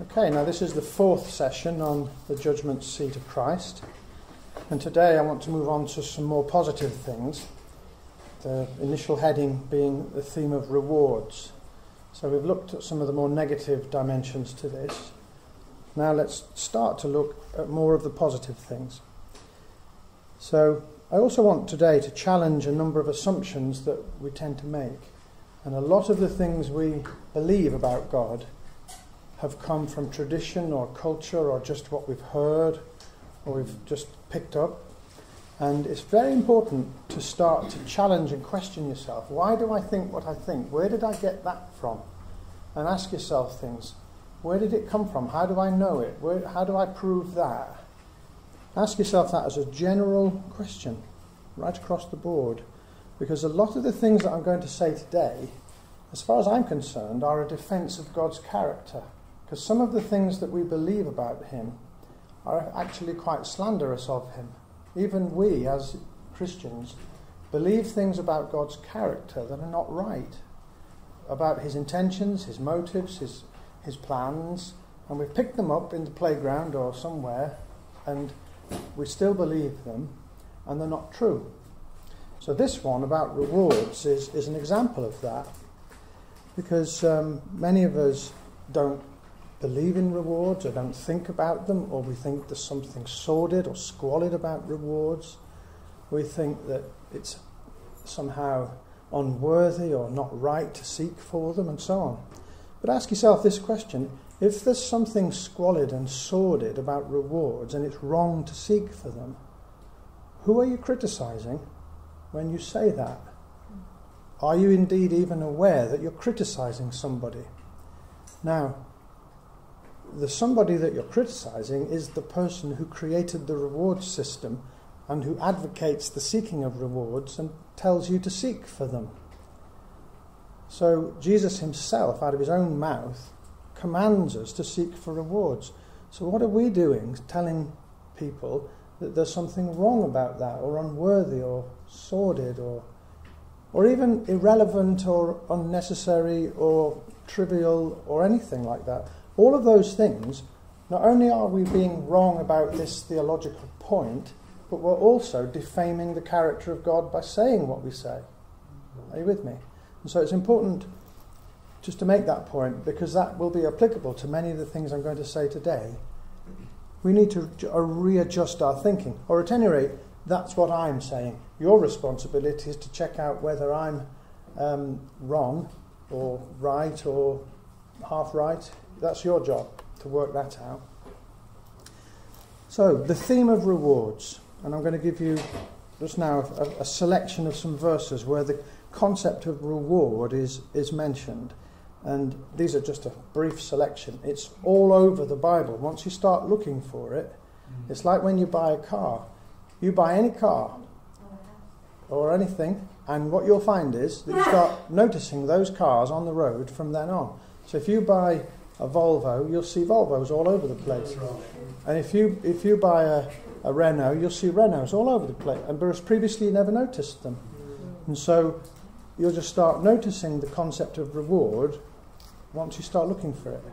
Okay, now this is the fourth session on the judgment seat of Christ, and today I want to move on to some more positive things, the initial heading being the theme of rewards. So we've looked at some of the more negative dimensions to this. Now let's start to look at more of the positive things. So I also want today to challenge a number of assumptions that we tend to make, and a lot of the things we believe about God have come from tradition or culture or just what we've heard or we've just picked up. And it's very important to start to challenge and question yourself. Why do I think what I think? Where did I get that from? And ask yourself things. Where did it come from? How do I know it? How do I prove that? Ask yourself that as a general question right across the board. Because a lot of the things that I'm going to say today, as far as I'm concerned, are a defense of God's character. Because some of the things that we believe about him are actually quite slanderous of him. Even we, as Christians, believe things about God's character that are not right. About his intentions, his motives, his plans. And we've picked them up in the playground or somewhere, and we still believe them, and they're not true. So this one about rewards is an example of that. Because many of us don't believe in rewards or don't think about them, or we think there's something sordid or squalid about rewards. We think that it's somehow unworthy or not right to seek for them and so on. But ask yourself this question: if there's something squalid and sordid about rewards and it's wrong to seek for them, who are you criticizing when you say that? Are you indeed even aware that you're criticizing somebody? Now, the somebody that you're criticizing is the person who created the reward system and who advocates the seeking of rewards and tells you to seek for them. So Jesus himself, out of his own mouth, commands us to seek for rewards. So what are we doing, telling people that there's something wrong about that, or unworthy, or sordid, or even irrelevant, or unnecessary, or trivial, or anything like that? All of those things, not only are we being wrong about this theological point, but we're also defaming the character of God by saying what we say. Are you with me? And so it's important just to make that point, because that will be applicable to many of the things I'm going to say today. We need to readjust our thinking, or at any rate, that's what I'm saying. Your responsibility is to check out whether I'm wrong, or right, or half right. That's your job, to work that out. So, the theme of rewards. And I'm going to give you just now a selection of some verses where the concept of reward is mentioned. And these are just a brief selection. It's all over the Bible. Once you start looking for it, it's like when you buy a car. You buy any car or anything, and what you'll find is that you start noticing those cars on the road from then on. So if you buy a Volvo, you'll see Volvos all over the place. And if you buy a Renault, you'll see Renaults all over the place. And whereas previously you never noticed them. And so you'll just start noticing the concept of reward once you start looking for it.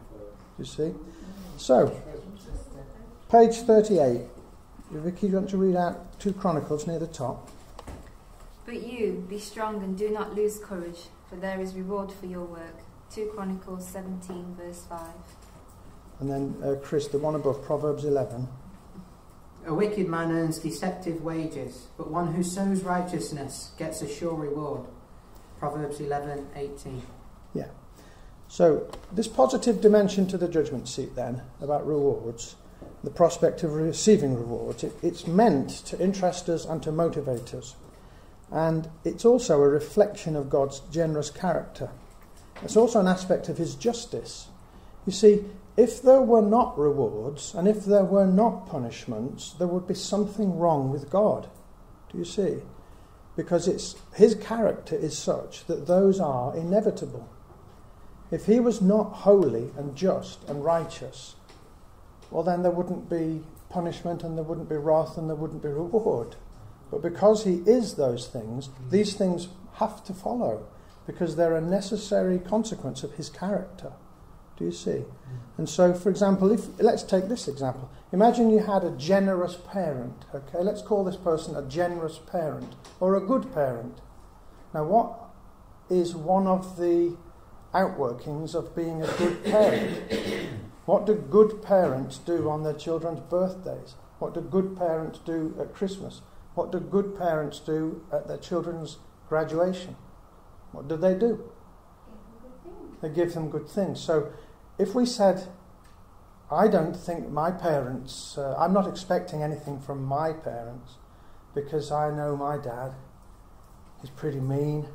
You see? So, page 38. Vicky, do you want to read out 2 Chronicles near the top? But you, be strong and do not lose courage, for there is reward for your work. 2 Chronicles 17, verse 5. And then, Chris, the one above, Proverbs 11. A wicked man earns deceptive wages, but one who sows righteousness gets a sure reward. Proverbs 11:18. Yeah. So, this positive dimension to the judgment seat then, about rewards, the prospect of receiving rewards, it's meant to interest us and to motivate us. And it's also a reflection of God's generous character. It's also an aspect of his justice. You see, if there were not rewards, and if there were not punishments, there would be something wrong with God. Do you see? Because his character is such that those are inevitable. If he was not holy and just and righteous, well then there wouldn't be punishment, and there wouldn't be wrath, and there wouldn't be reward. But because he is those things, these things have to follow, because they're a necessary consequence of his character. Do you see? And so, for example, let's take this example. Imagine you had a generous parent, okay? Let's call this person a generous parent or a good parent. Now, what is one of the outworkings of being a good parent? What do good parents do on their children's birthdays? What do good parents do at Christmas? What do good parents do at their children's graduation? What do they do? They give them good things. So if we said, I don't think my parents, I'm not expecting anything from my parents because I know my dad, he's pretty mean,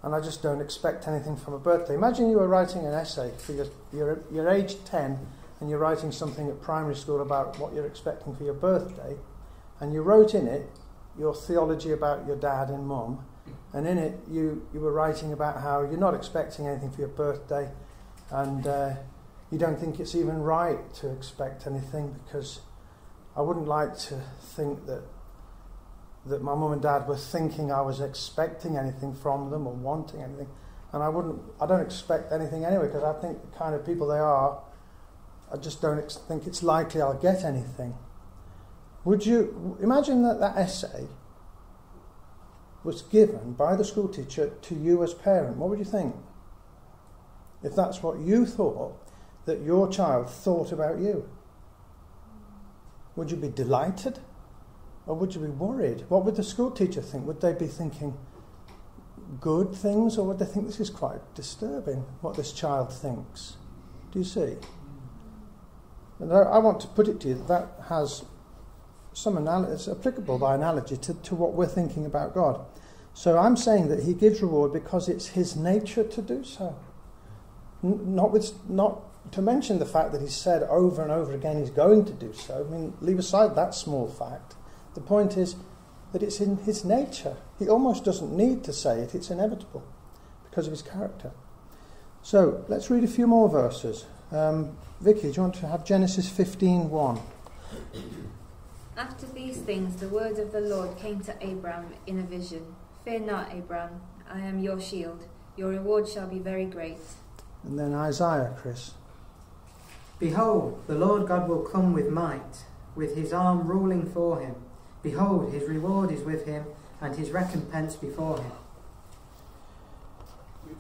and I just don't expect anything from a birthday. Imagine you were writing an essay for you're age 10 and you're writing something at primary school about what you're expecting for your birthday, and you wrote in it your theology about your dad and mum, and in it you were writing about how you're not expecting anything for your birthday, and you don't think it's even right to expect anything, because I wouldn't like to think that my mum and dad were thinking I was expecting anything from them or wanting anything, and I don't expect anything anyway, because I think the kind of people they are, I just don't think it's likely I'll get anything. Would you imagine that essay was given by the school teacher to you as parent? What would you think? If that's what you thought that your child thought about you, would you be delighted or would you be worried? What would the school teacher think? Would they be thinking good things, or would they think this is quite disturbing what this child thinks? Do you see? And I want to put it to you that has some it's applicable by analogy to what we're thinking about God. So I'm saying that he gives reward because it's his nature to do so. Not to mention the fact that he's said over and over again he's going to do so. I mean, leave aside that small fact. The point is that it's in his nature. He almost doesn't need to say it. It's inevitable because of his character. So let's read a few more verses. Vicky, do you want to have Genesis 15:1? After these things, the word of the Lord came to Abram in a vision. Fear not, Abram, I am your shield. Your reward shall be very great. And then Isaiah, Chris. Behold, the Lord God will come with might, with his arm ruling for him. Behold, his reward is with him, and his recompense before him.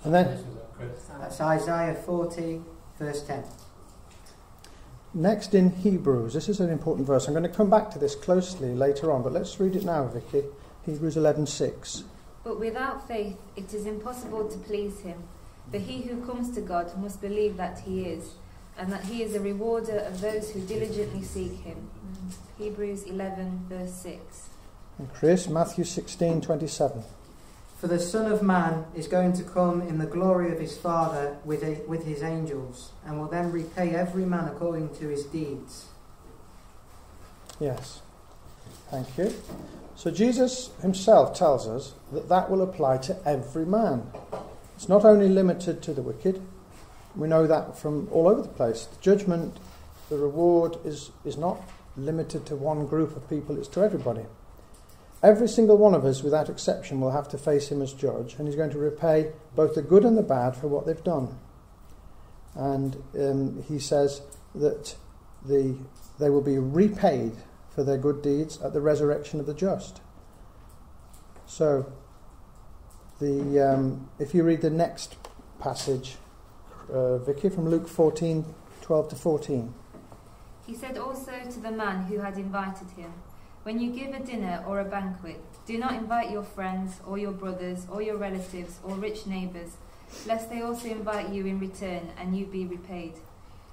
And then that's Isaiah 40, verse 10. Next in Hebrews, this is an important verse. I'm going to come back to this closely later on, but let's read it now, Vicky. Hebrews 11:6. But without faith it is impossible to please him. For he who comes to God must believe that he is, and that he is a rewarder of those who diligently seek him. Hebrews 11, verse 6. And Chris, Matthew 16:27. For the Son of Man is going to come in the glory of his Father with his angels, and will then repay every man according to his deeds. Yes. Thank you. So Jesus himself tells us that will apply to every man. It's not only limited to the wicked. We know that from all over the place. The judgment, the reward is not limited to one group of people, it's to everybody. Every single one of us, without exception, will have to face him as judge, and he's going to repay both the good and the bad for what they've done. And he says that they will be repaid for their good deeds at the resurrection of the just. So, if you read the next passage, Vicky, from Luke 14:12-14. He said also to the man who had invited him, when you give a dinner or a banquet, do not invite your friends or your brothers or your relatives or rich neighbours, lest they also invite you in return and you be repaid.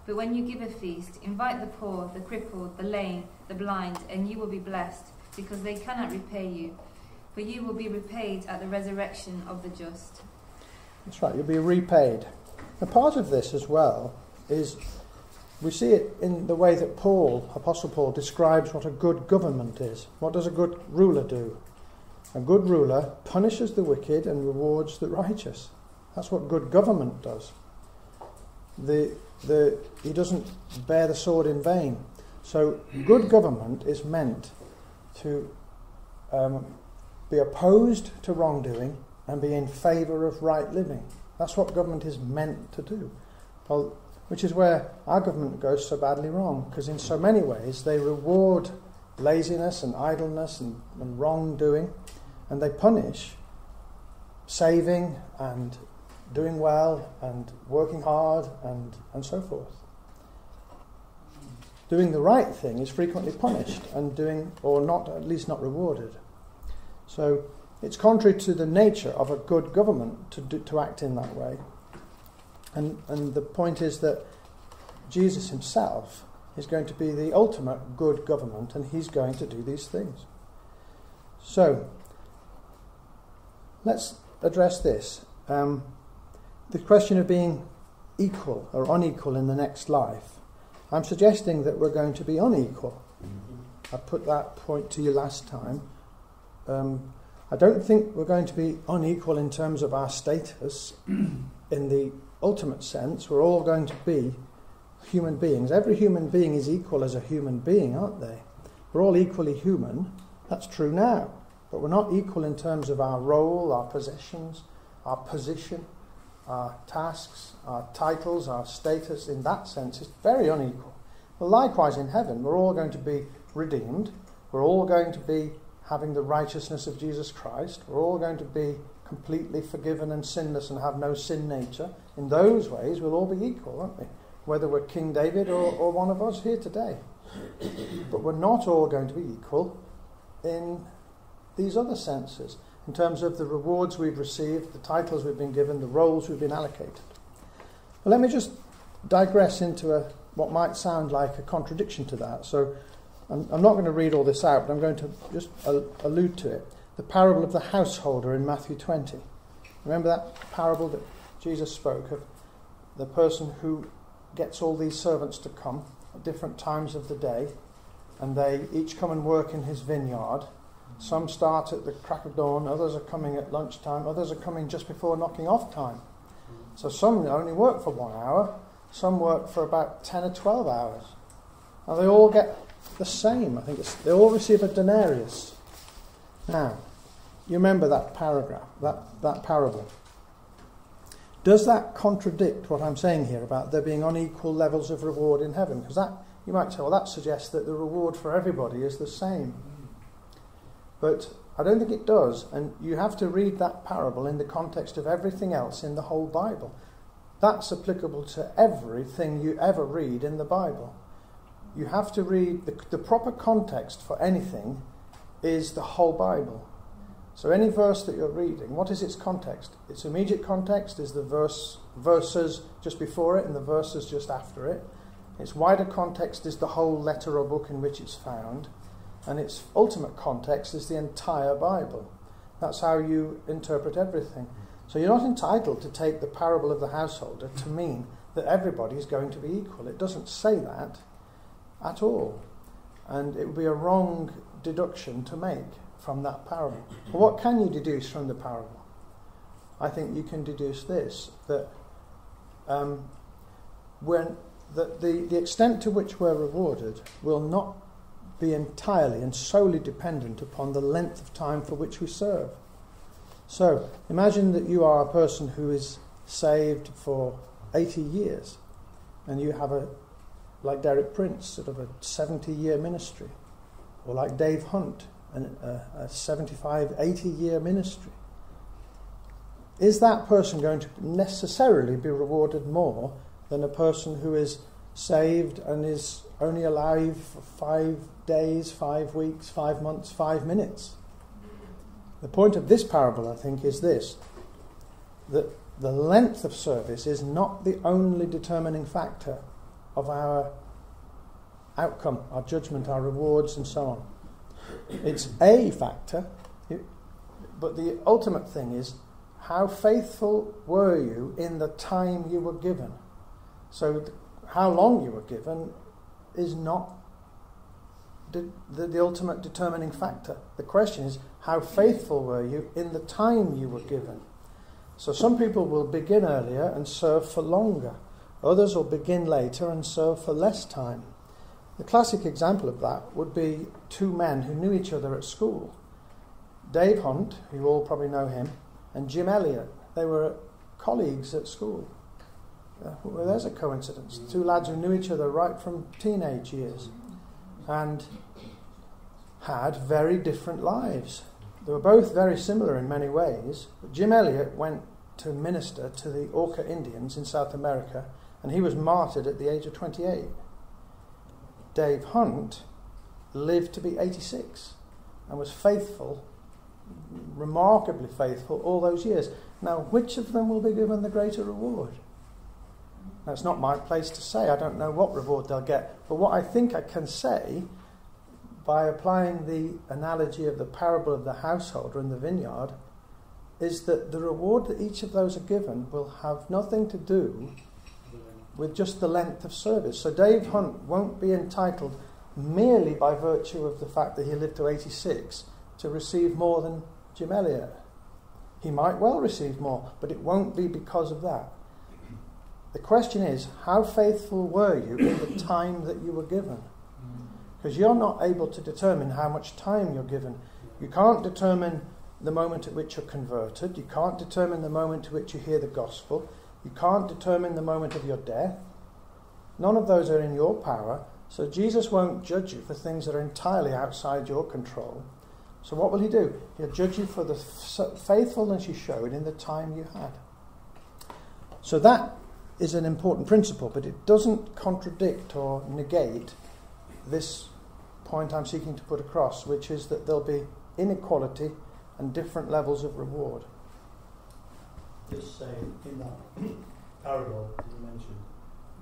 But when you give a feast, invite the poor, the crippled, the lame, the blind, and you will be blessed, because they cannot repay you, for you will be repaid at the resurrection of the just. That's right, you'll be repaid. A part of this as well is we see it in the way that Apostle Paul, describes what a good government is. What does a good ruler do? A good ruler punishes the wicked and rewards the righteous. That's what good government does. He doesn't bear the sword in vain. So good government is meant to be opposed to wrongdoing and be in favour of right living. That's what government is meant to do. Well, which is where our government goes so badly wrong, because in so many ways they reward laziness and idleness and wrongdoing, and they punish saving and doing well and working hard and so forth. Doing the right thing is frequently punished and at least not rewarded. So it's contrary to the nature of a good government to act in that way. And the point is that Jesus himself is going to be the ultimate good government, and he's going to do these things. So let's address this. The question of being equal or unequal in the next life. I'm suggesting that we're going to be unequal. I put that point to you last time. I don't think we're going to be unequal in terms of our status in the ultimate sense. We're all going to be human beings. Every human being is equal as a human being, aren't they? We're all equally human. That's true now. But we're not equal in terms of our role, our possessions, our position, our tasks, our titles, our status. In that sense, it's very unequal. Well, likewise in heaven, we're all going to be redeemed. We're all going to be having the righteousness of Jesus Christ. We're all going to be completely forgiven and sinless and have no sin nature. In those ways, we'll all be equal, won't we? Whether we're King David or one of us here today. But we're not all going to be equal in these other senses, in terms of the rewards we've received, the titles we've been given, the roles we've been allocated. Well, let me just digress into what might sound like a contradiction to that. So I'm not going to read all this out, but I'm going to just allude to it. The parable of the householder in Matthew 20. Remember that parable that Jesus spoke of? The person who gets all these servants to come at different times of the day, and they each come and work in his vineyard. Some start at the crack of dawn, others are coming at lunchtime, others are coming just before knocking off time. So some only work for 1 hour, some work for about 10 or 12 hours. And they all get the same. I think they all receive a denarius. Now, you remember that paragraph, that parable. Does that contradict what I'm saying here about there being unequal levels of reward in heaven? Because that, you might say, well, that suggests that the reward for everybody is the same. But I don't think it does, and you have to read that parable in the context of everything else in the whole Bible. That's applicable to everything you ever read in the Bible. You have to read the proper context for anything is the whole Bible. So any verse that you're reading, what is its context? Its immediate context is the verses just before it and the verses just after it. Its wider context is the whole letter or book in which it's found. And its ultimate context is the entire Bible. That's how you interpret everything. So you're not entitled to take the parable of the householder to mean that everybody is going to be equal. It doesn't say that at all. And it would be a wrong deduction to make from that parable. But what can you deduce from the parable? I think you can deduce this, that the extent to which we're rewarded will not be entirely and solely dependent upon the length of time for which we serve. So, imagine that you are a person who is saved for 80 years and you have like Derek Prince, sort of a 70-year ministry, or like Dave Hunt, a 75, 80-year ministry. Is that person going to necessarily be rewarded more than a person who is saved and is only alive for 5 days, 5 weeks, 5 months, 5 minutes? The point of this parable, I think, is this: that the length of service is not the only determining factor of our outcome, our judgment, our rewards, and so on. It's a factor, but the ultimate thing is, how faithful were you in the time you were given? So how long you were given is not the ultimate determining factor. The question is, how faithful were you in the time you were given? So some people will begin earlier and serve for longer. Others will begin later and serve for less time. The classic example of that would be two men who knew each other at school. Dave Hunt, who you all probably know him, and Jim Elliott. They were colleagues at school. Well, there's a coincidence. Two lads who knew each other right from teenage years and had very different lives. They were both very similar in many ways. But Jim Elliot went to minister to the Orca Indians in South America, and he was martyred at the age of 28. Dave Hunt lived to be 86 and was faithful, remarkably faithful, all those years. Now, which of them will be given the greater reward? Now, it's not my place to say. I don't know what reward they'll get. But what I think I can say, by applying the analogy of the parable of the householder in the vineyard, is that the reward that each of those are given will have nothing to do with just the length of service. So Dave Hunt won't be entitled merely by virtue of the fact that he lived to 86 to receive more than Jim Elliot. He might well receive more, but it won't be because of that. The question is, how faithful were you in the time that you were given? Because you're not able to determine how much time you're given. You can't determine the moment at which you're converted. You can't determine the moment at which you hear the gospel. You can't determine the moment of your death. None of those are in your power. So Jesus won't judge you for things that are entirely outside your control. So what will he do? He'll judge you for the faithfulness you showed in the time you had. So that is an important principle, but it doesn't contradict or negate this point I'm seeking to put across, which is that there'll be inequality and different levels of reward. Just saying, in that parable that you mentioned,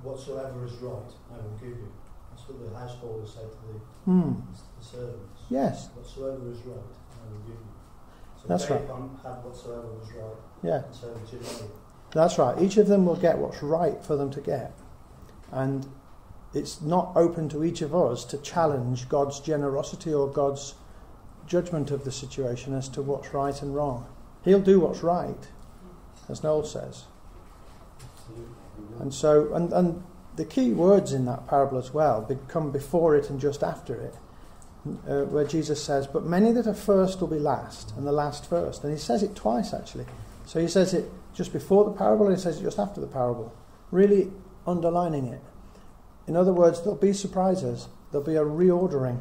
whatsoever is right, I will give you. That's what the householder said to the servants. Yes. Whatsoever is right, I will give you. So that's right. Had whatsoever was right. Yeah. And so did Jim Elliot. That's right. Each of them will get what's right for them to get. And it's not open to each of us to challenge God's generosity or God's judgment of the situation as to what's right and wrong. He'll do what's right, as Noel says. And so, and the key words in that parable as well come before it and just after it, where Jesus says, but many that are first will be last, and the last first. And he says it twice, actually. So he says it just before the parable, and he says it just after the parable, really underlining it. In other words, there'll be surprises. There'll be a reordering.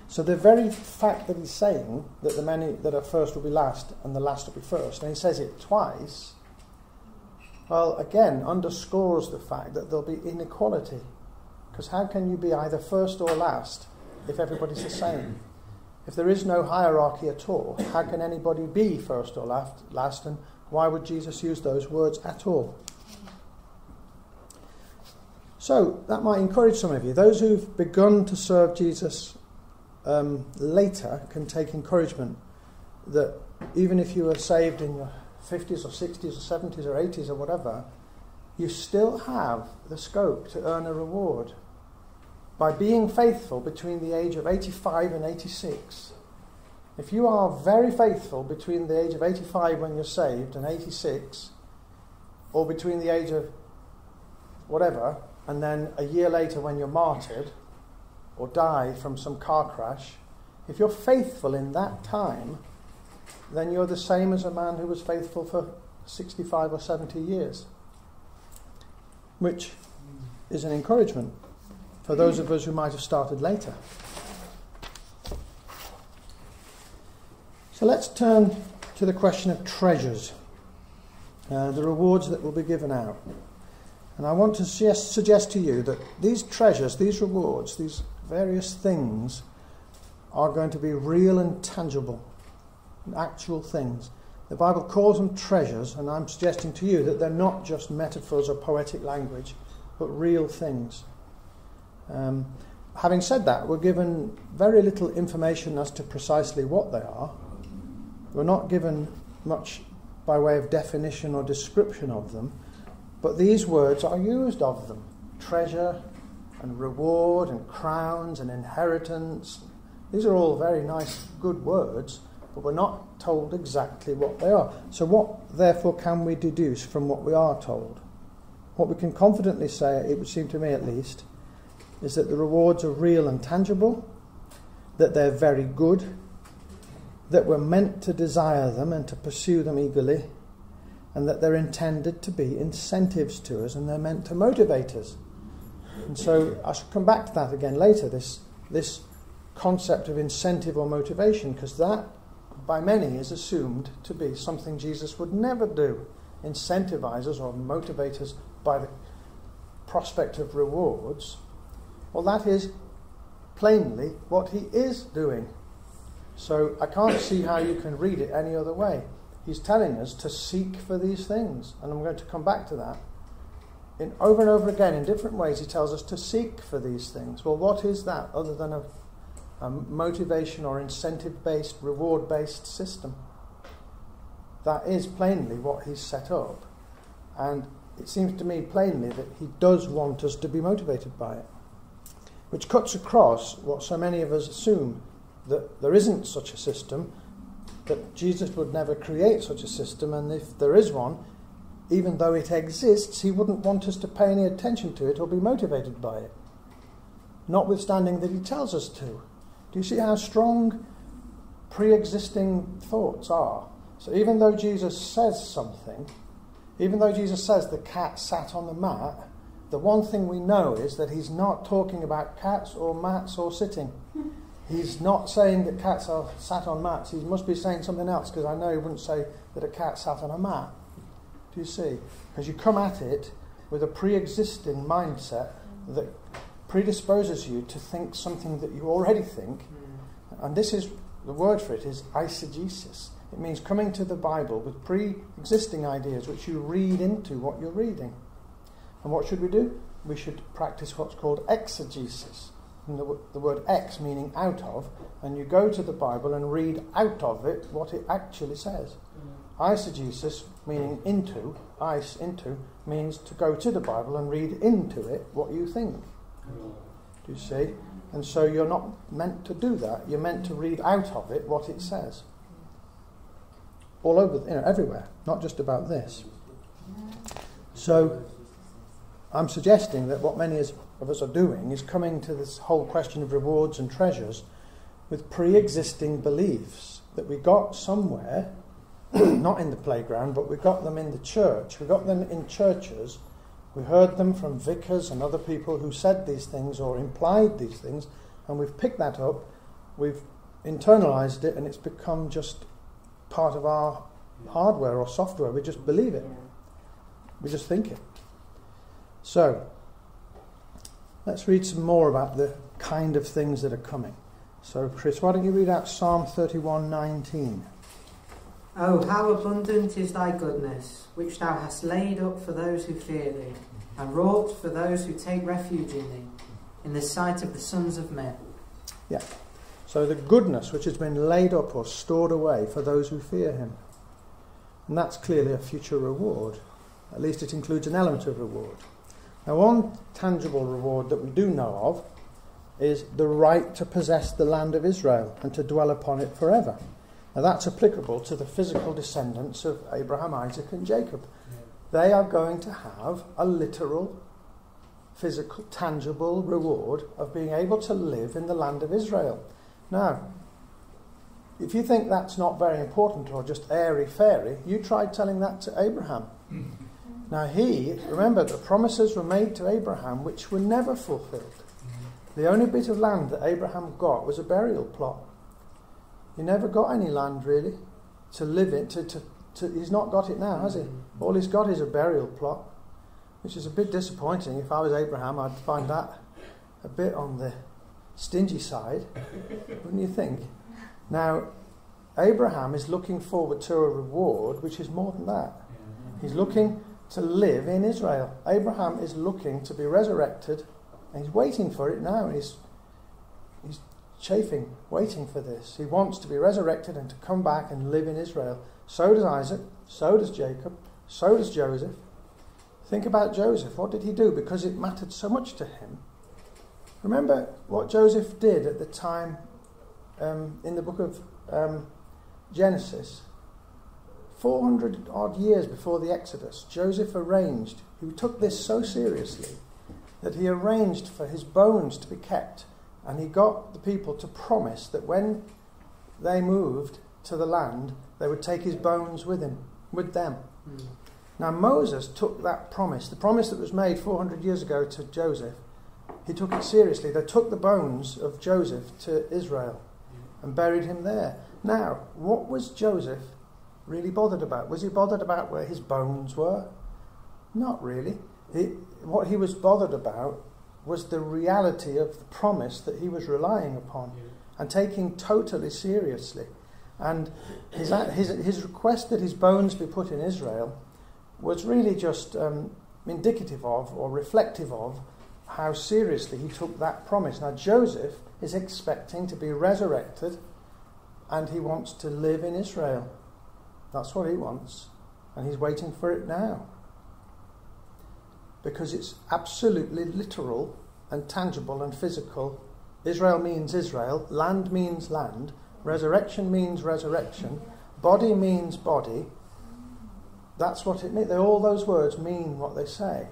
So the very fact that he's saying that the many that are first will be last and the last will be first, and he says it twice, well, again, underscores the fact that there'll be inequality. Because how can you be either first or last if everybody's the same? If there is no hierarchy at all, how can anybody be first or last, and why would Jesus use those words at all? So that might encourage some of you. Those who've begun to serve Jesus later can take encouragement that even if you were saved in your 50s or 60s or 70s or 80s or whatever, you still have the scope to earn a reward by being faithful between the age of 85 and 86. If you are very faithful between the age of 85 when you're saved and 86, or between the age of whatever, and then a year later when you're martyred or die from some car crash, if you're faithful in that time, then you're the same as a man who was faithful for 65 or 70 years, which is an encouragement for those of us who might have started later. So let's turn to the question of treasures, the rewards that will be given out. And I want to suggest to you that these treasures, these rewards, these various things are going to be real and tangible, actual things. The Bible calls them treasures, and I'm suggesting to you that they're not just metaphors or poetic language, but real things. Having said that, we're given very little information as to precisely what they are. We're not given much by way of definition or description of them, but these words are used of them. Treasure and reward and crowns and inheritance. These are all very nice, good words, but we're not told exactly what they are. So what, therefore, can we deduce from what we are told? What we can confidently say, it would seem to me at least, is that the rewards are real and tangible, that they're very good, that we're meant to desire them and to pursue them eagerly, and that they're intended to be incentives to us, and they're meant to motivate us. And so I shall come back to that again later, this concept of incentive or motivation, because that, by many, is assumed to be something Jesus would never do, incentivize us or motivate us by the prospect of rewards. Well, that is plainly what he is doing. So I can't see how you can read it any other way. He's telling us to seek for these things, and I'm going to come back to that. Over and over again, in different ways, he tells us to seek for these things. Well, what is that other than a motivation or incentive-based, reward-based system? That is plainly what he's set up. And it seems to me plainly that he does want us to be motivated by it, which cuts across what so many of us assume, that there isn't such a system, that Jesus would never create such a system, and if there is one, even though it exists, he wouldn't want us to pay any attention to it or be motivated by it, notwithstanding that he tells us to. Do you see how strong pre-existing thoughts are? So even though Jesus says something, even though Jesus says the cat sat on the mat, the one thing we know is that he's not talking about cats or mats or sitting. He's not saying that cats are sat on mats. He must be saying something else, because I know he wouldn't say that a cat sat on a mat. Do you see? Because you come at it with a pre-existing mindset that predisposes you to think something that you already think. And this is, the word for it is eisegesis. It means coming to the Bible with pre-existing ideas which you read into what you're reading. And what should we do? We should practice what's called exegesis. And the word ex meaning out of, and you go to the Bible and read out of it what it actually says. Eisegesis, meaning into, eis, into, means to go to the Bible and read into it what you think. Do you see? And so you're not meant to do that. You're meant to read out of it what it says. All over, everywhere, not just about this. So I'm suggesting that what many of us are doing is coming to this whole question of rewards and treasures with pre-existing beliefs that we got somewhere, not in the playground, but we got them in the church. We got them in churches. We heard them from vicars and other people who said these things or implied these things, and we've picked that up, we've internalized it, and it's become just part of our hardware or software. We just believe it. We just think it. So, let's read some more about the kind of things that are coming. So, Chris, why don't you read out Psalm 31:19? Oh, how abundant is thy goodness, which thou hast laid up for those who fear thee, and wrought for those who take refuge in thee, in the sight of the sons of men. Yeah. So the goodness which has been laid up or stored away for those who fear him. And that's clearly a future reward. At least it includes an element of reward. Now, one tangible reward that we do know of is the right to possess the land of Israel and to dwell upon it forever. Now, that's applicable to the physical descendants of Abraham, Isaac and Jacob. They are going to have a literal, physical, tangible reward of being able to live in the land of Israel. Now, if you think that's not very important or just airy-fairy, you tried telling that to Abraham. Now remember, the promises were made to Abraham which were never fulfilled. The only bit of land that Abraham got was a burial plot. He never got any land, really, to live in. He's not got it now, has he? All he's got is a burial plot, which is a bit disappointing. If I was Abraham, I'd find that a bit on the stingy side, wouldn't you think? Now, Abraham is looking forward to a reward which is more than that. He's looking to live in Israel. Abraham is looking to be resurrected, and he's waiting for it now. He's chafing, waiting for this. He wants to be resurrected and to come back and live in Israel. So does Isaac, so does Jacob, so does Joseph. Think about Joseph. What did he do? Because it mattered so much to him. Remember what Joseph did at the time in the book of Genesis. 400 odd years before the Exodus, Joseph arranged, he took this so seriously that he arranged for his bones to be kept, and he got the people to promise that when they moved to the land, they would take his bones with them. Now Moses took that promise, the promise that was made 400 years ago to Joseph, he took it seriously. They took the bones of Joseph to Israel and buried him there. Now, what was Joseph really bothered about? Was he bothered about where his bones were? Not really. What he was bothered about was the reality of the promise that he was relying upon and taking totally seriously. And his request that his bones be put in Israel was really just indicative of or reflective of how seriously he took that promise. Now Joseph is expecting to be resurrected and he wants to live in Israel. That's what he wants. And he's waiting for it now. Because it's absolutely literal and tangible and physical. Israel means Israel. Land means land. Resurrection means resurrection. Body means body. That's what it means. All those words mean what they say.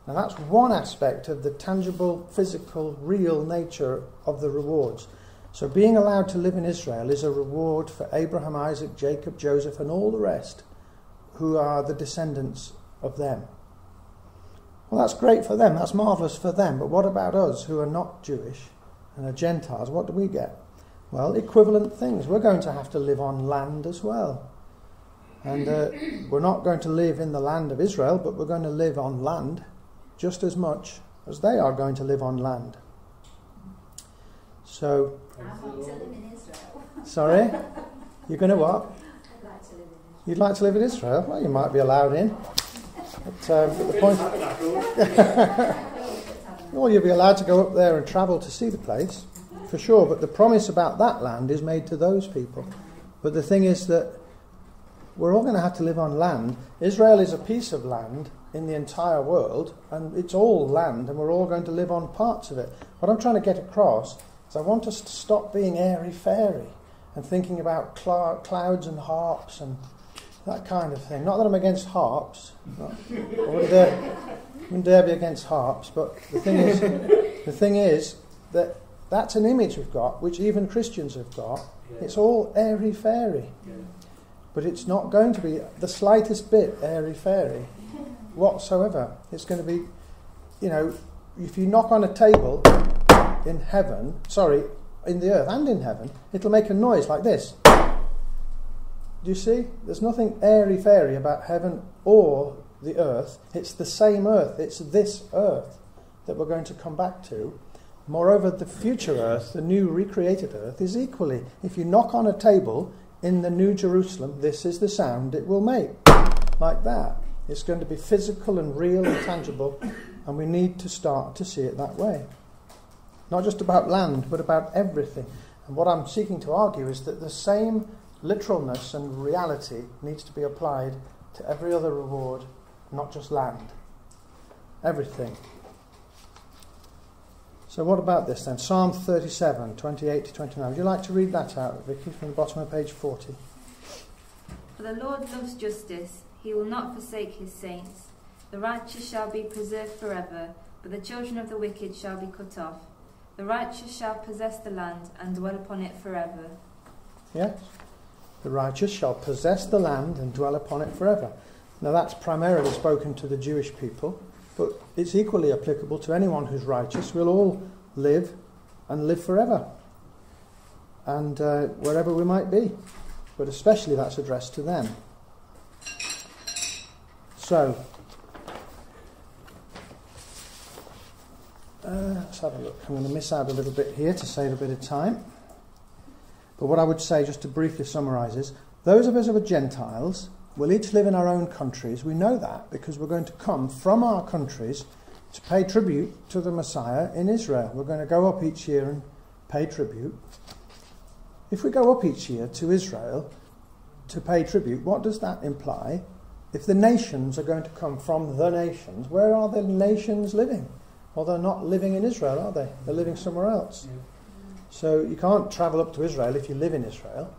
Now that's one aspect of the tangible, physical, real nature of the rewards. So being allowed to live in Israel is a reward for Abraham, Isaac, Jacob, Joseph and all the rest who are the descendants of them. Well, that's great for them. That's marvellous for them. But what about us who are not Jewish and are Gentiles? What do we get? Well, equivalent things. We're going to have to live on land as well. And we're not going to live in the land of Israel, but we're going to live on land just as much as they are going to live on land. So... I want to live in Israel. Sorry? You're going to what? I'd like to live in Israel. You'd like to live in Israel? Well, you might be allowed in. But the point... Well, you'll be allowed to go up there and travel to see the place, for sure. But the promise about that land is made to those people. But the thing is that we're all going to have to live on land. Israel is a piece of land in the entire world, and it's all land, and we're all going to live on parts of it. What I'm trying to get across is I want us to stop being airy-fairy and thinking about clouds and harps and that kind of thing. Not that I'm against harps. I wouldn't dare be against harps, but the thing is that that's an image we've got, which even Christians have got. Yeah. It's all airy-fairy. Yeah. But it's not going to be the slightest bit airy-fairy whatsoever. It's going to be, if you knock on a table in heaven, in the earth and in heaven, it'll make a noise like this. Do you see? There's nothing airy-fairy about heaven or the earth. It's the same earth. It's this earth that we're going to come back to. Moreover, the future earth, the new recreated earth, is equally. If you knock on a table in the New Jerusalem, this is the sound it will make. Like that. It's going to be physical and real and tangible, and we need to start to see it that way. Not just about land, but about everything. And what I'm seeking to argue is that the same literalness and reality needs to be applied to every other reward, not just land. Everything. So what about this then? Psalm 37, 28 to 29. Would you like to read that out, Vicky, from the bottom of page 40? For the Lord loves justice. He will not forsake his saints. The righteous shall be preserved forever, but the children of the wicked shall be cut off. The righteous shall possess the land and dwell upon it forever. Yes. The righteous shall possess the land and dwell upon it forever. Now that's primarily spoken to the Jewish people, but it's equally applicable to anyone who's righteous. We'll all live and live forever, and wherever we might be. But especially that's addressed to them. So, let's have a look. I'm going to miss out a little bit here to save a bit of time. But what I would say, just to briefly summarise, is those of us who are Gentiles will each live in our own countries. We know that because we're going to come from our countries to pay tribute to the Messiah in Israel. We're going to go up each year and pay tribute. If we go up each year to Israel to pay tribute, what does that imply? If the nations are going to come from the nations, where are the nations living? Well, they're not living in Israel, are they? They're living somewhere else. Yeah. So you can't travel up to Israel if you live in Israel.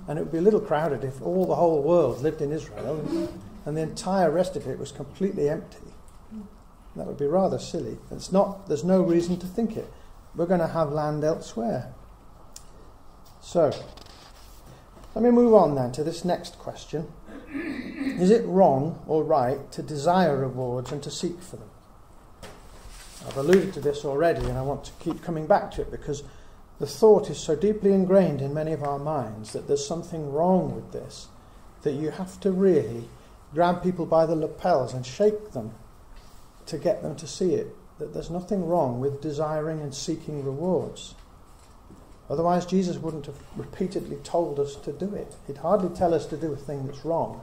And it would be a little crowded if the whole world lived in Israel and the entire rest of it was completely empty. That would be rather silly. There's no reason to think it. We're going to have land elsewhere. So, let me move on then to this next question. Is it wrong or right to desire rewards and to seek for them? I've alluded to this already, and I want to keep coming back to it because the thought is so deeply ingrained in many of our minds that there's something wrong with this, that you have to really grab people by the lapels and shake them to get them to see it, that there's nothing wrong with desiring and seeking rewards. Otherwise, Jesus wouldn't have repeatedly told us to do it. He'd hardly tell us to do a thing that's wrong.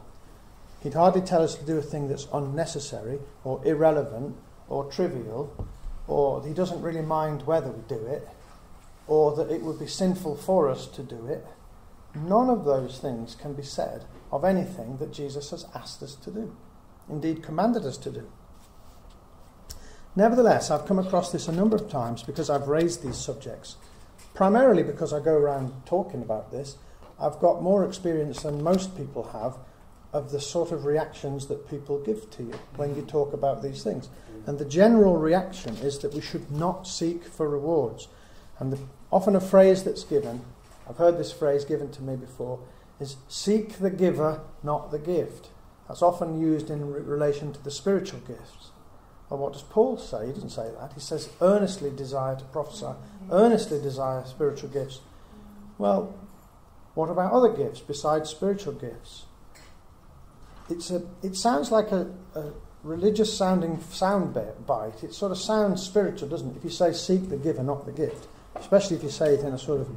He'd hardly tell us to do a thing that's unnecessary or irrelevant or trivial, or he doesn't really mind whether we do it, or that it would be sinful for us to do it. None of those things can be said of anything that Jesus has asked us to do, indeed commanded us to do. Nevertheless, I've come across this a number of times because I've raised these subjects. Primarily because I go around talking about this, I've got more experience than most people have of the sort of reactions that people give to you when you talk about these things. And the general reaction is that we should not seek for rewards. And often a phrase that's given, I've heard this phrase given to me before, is seek the giver, not the gift. That's often used in relation to the spiritual gifts. Well, what does Paul say? He doesn't say that. He says earnestly desire to prophesy, earnestly desire spiritual gifts. Well, what about other gifts besides spiritual gifts? It sounds like a religious sounding sound bite. It sort of sounds spiritual, doesn't it? If you say seek the giver, not the gift, especially if you say it in a sort of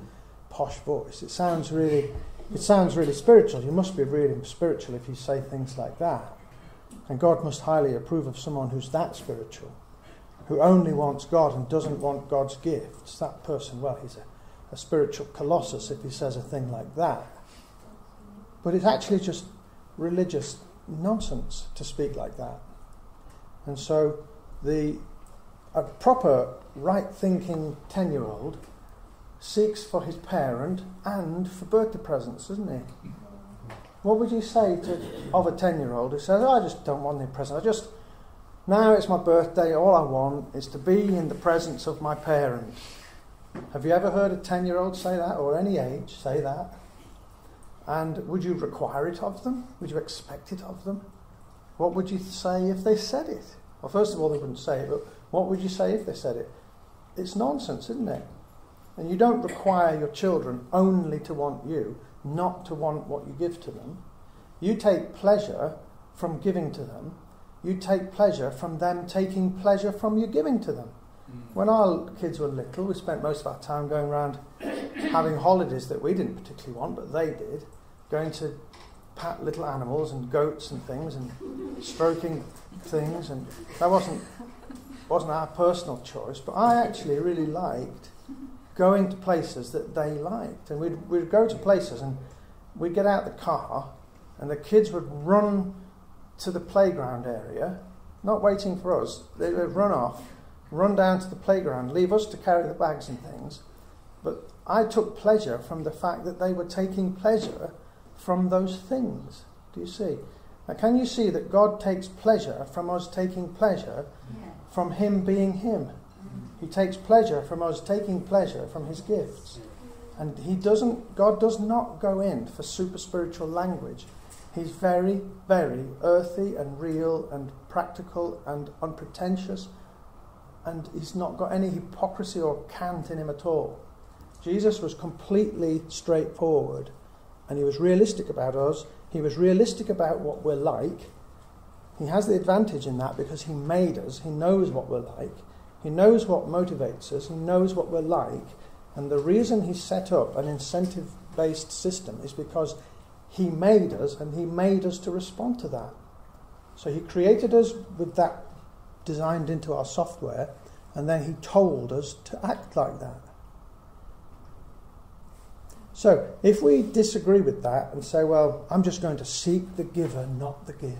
posh voice, it sounds really spiritual. You must be really spiritual if you say things like that. And God must highly approve of someone who's that spiritual, who only wants God and doesn't want God's gifts. That person, well, he's a spiritual colossus if he says a thing like that. But it's actually just religious nonsense to speak like that. And so a proper right-thinking 10-year-old seeks for his parent and for birthday presents, doesn't he? What would you say of a 10-year-old who says, I just don't want any present. Now it's my birthday, all I want is to be in the presence of my parents. Have you ever heard a 10-year-old say that, or any age say that? And would you require it of them? Would you expect it of them? What would you say if they said it? Well, first of all, they wouldn't say it, but what would you say if they said it? It's nonsense, isn't it? And you don't require your children only to want you, not to want what you give to them. You take pleasure from giving to them. You take pleasure from them taking pleasure from you giving to them. When our kids were little, we spent most of our time going around having holidays that we didn't particularly want, but they did, going to pat little animals and goats and things and stroking things, and that wasn't our personal choice, but I actually really liked going to places that they liked. And we'd go to places and we'd get out the car and the kids would run to the playground area, not waiting for us. They would run down to the playground, leave us to carry the bags and things. But I took pleasure from the fact that they were taking pleasure from those things. Do you see? Now, can you see that God takes pleasure from us taking pleasure from Him being Him? He takes pleasure from us taking pleasure from His gifts. And God does not go in for super spiritual language. He's very, very earthy and real and practical and unpretentious, and He's not got any hypocrisy or cant in Him at all. Jesus was completely straightforward, and He was realistic about us. He was realistic about what we're like. He has the advantage in that because He made us. He knows what we're like. He knows what motivates us. He knows what we're like. And the reason He set up an incentive-based system is because He made us, and He made us to respond to that. So He created us with that designed into our software, and then He told us to act like that. So if we disagree with that and say, well, I'm just going to seek the giver, not the gift.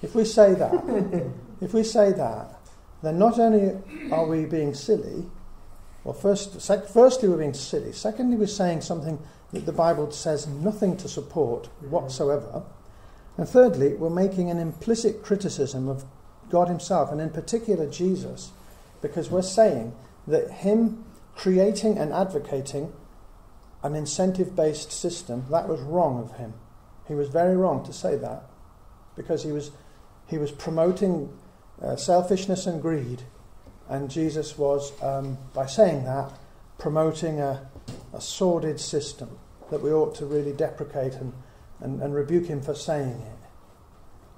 If we say that, then not only are we being silly, well, firstly we're being silly. Secondly, we're saying something that the Bible says nothing to support whatsoever. And thirdly, we're making an implicit criticism of God Himself, and in particular Jesus, because we're saying that Him creating and advocating an incentive-based system, that was wrong of Him. He was very wrong to say that, because he was promoting selfishness and greed, and Jesus was, by saying that, promoting a sordid system that we ought to really deprecate and rebuke him for saying it.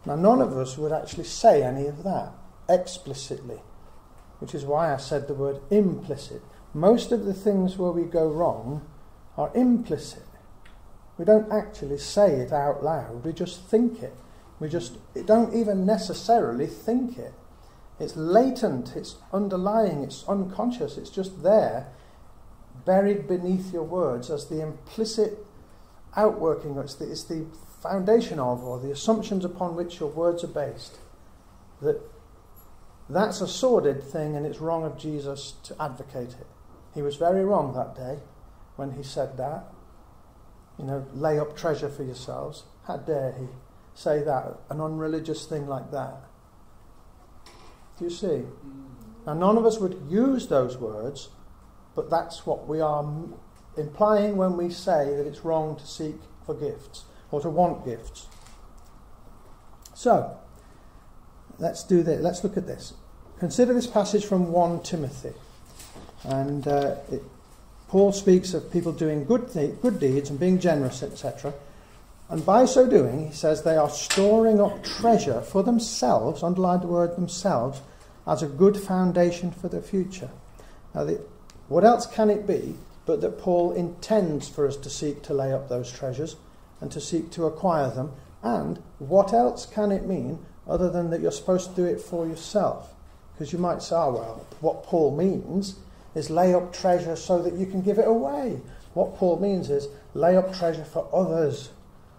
Now, none of us would actually say any of that explicitly, which is why I said the word implicit. Most of the things where we go wrong are implicit. We don't actually say it out loud, we just think it. We don't even necessarily think it. It's latent, it's underlying, it's unconscious, it's just there, buried beneath your words as the implicit outworking, it's the foundation of, or the assumptions upon which your words are based. That's a sordid thing, and it's wrong of Jesus to advocate it. He was very wrong that day when he said that. Lay up treasure for yourselves. How dare he say that, an unreligious thing like that? Do you see? Now, none of us would use those words, but that's what we are implying when we say that it's wrong to seek for gifts or to want gifts. So, let's do this. Let's look at this. Consider this passage from 1 Timothy. And Paul speaks of people doing good deeds and being generous, etc. And by so doing, he says they are storing up treasure for themselves, underline the word themselves, as a good foundation for the future. Now, what else can it be but that Paul intends for us to seek to lay up those treasures and to seek to acquire them? And what else can it mean other than that you're supposed to do it for yourself? Because you might say, what Paul means is lay up treasure so that you can give it away. What Paul means is lay up treasure for others.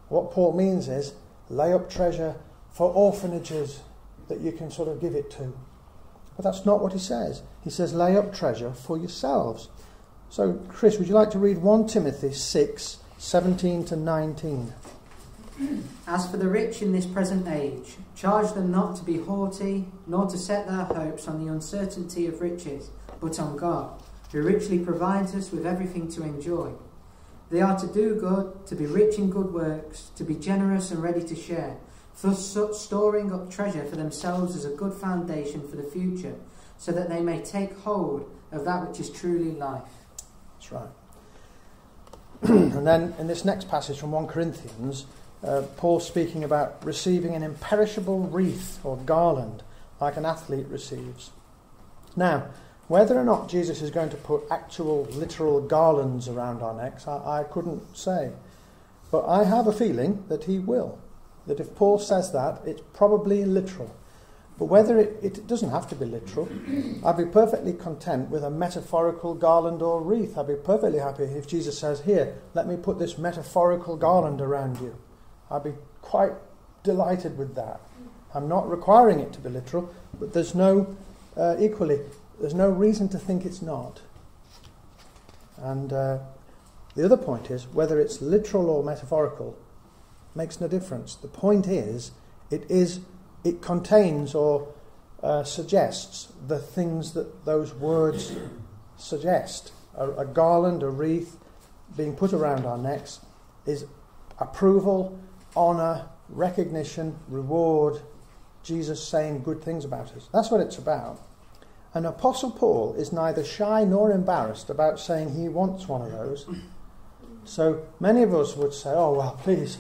What Paul means is lay up treasure for orphanages that you can sort of give it to. But that's not what he says. He says lay up treasure for yourselves. So, Chris, would you like to read 1 Timothy 6, 17 to 19? As for the rich in this present age, charge them not to be haughty, nor to set their hopes on the uncertainty of riches, but on God, who richly provides us with everything to enjoy. They are to do good, to be rich in good works, to be generous and ready to share, thus storing up treasure for themselves as a good foundation for the future, so that they may take hold of that which is truly life. That's right. And then in this next passage from 1 Corinthians, Paul's speaking about receiving an imperishable wreath or garland, like an athlete receives. Now, whether or not Jesus is going to put actual literal garlands around our necks, I couldn't say. But I have a feeling that he will. That if Paul says that, it's probably literal. But whether it doesn't have to be literal, I'd be perfectly content with a metaphorical garland or wreath. I'd be perfectly happy if Jesus says, here, let me put this metaphorical garland around you. I'd be quite delighted with that. I'm not requiring it to be literal, but there's no reason to think it's not. And the other point is, whether it's literal or metaphorical makes no difference. The point is, it contains or suggests the things that those words suggest. A garland, a wreath being put around our necks is approval, honour, recognition, reward, Jesus saying good things about us. That's what it's about. And Apostle Paul is neither shy nor embarrassed about saying he wants one of those. So many of us would say, please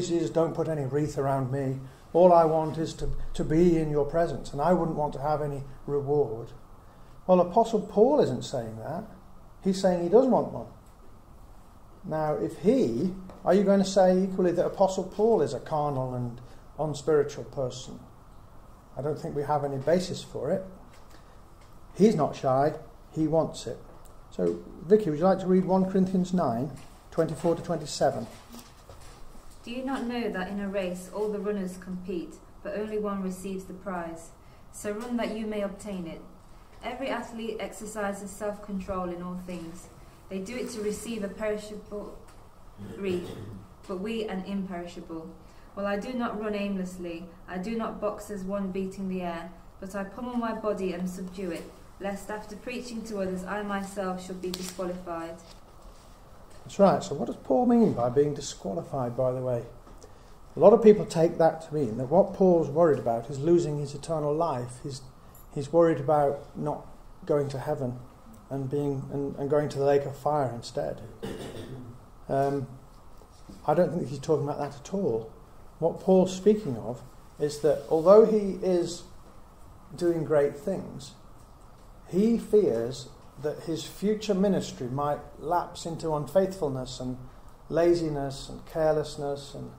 Jesus, don't put any wreath around me. All I want is to be in your presence, and I wouldn't want to have any reward. Well, Apostle Paul isn't saying that. He's saying he does want one. Now, are you going to say equally that Apostle Paul is a carnal and unspiritual person? I don't think we have any basis for it. He's not shy, he wants it. So, Vicky, would you like to read 1 Corinthians 9, 24 to 27? Do you not know that in a race all the runners compete, but only one receives the prize? So run that you may obtain it. Every athlete exercises self-control in all things. They do it to receive a perishable wreath, but we an imperishable. Well, I do not run aimlessly, I do not box as one beating the air, but I pummel my body and subdue it, lest after preaching to others I myself should be disqualified. That's right. So what does Paul mean by being disqualified, by the way? A lot of people take that to mean that what Paul's worried about is losing his eternal life. He's worried about not going to heaven and going to the lake of fire instead. I don't think he's talking about that at all. What Paul's speaking of is that although he is doing great things, he fears that his future ministry might lapse into unfaithfulness and laziness and carelessness, and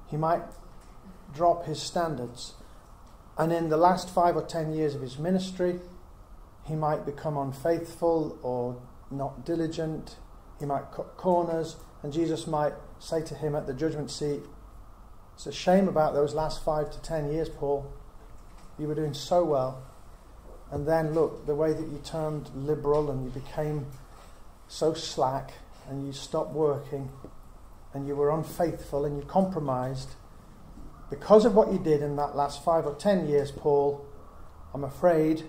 he might drop his standards. And in the last 5 or 10 years of his ministry, he might become unfaithful or not diligent. He might cut corners, and Jesus might say to him at the judgment seat, "It's a shame about those last 5 to 10 years, Paul. You were doing so well. And then look, the way that you turned liberal and you became so slack and you stopped working and you were unfaithful and you compromised. Because of what you did in that last 5 or 10 years, Paul, I'm afraid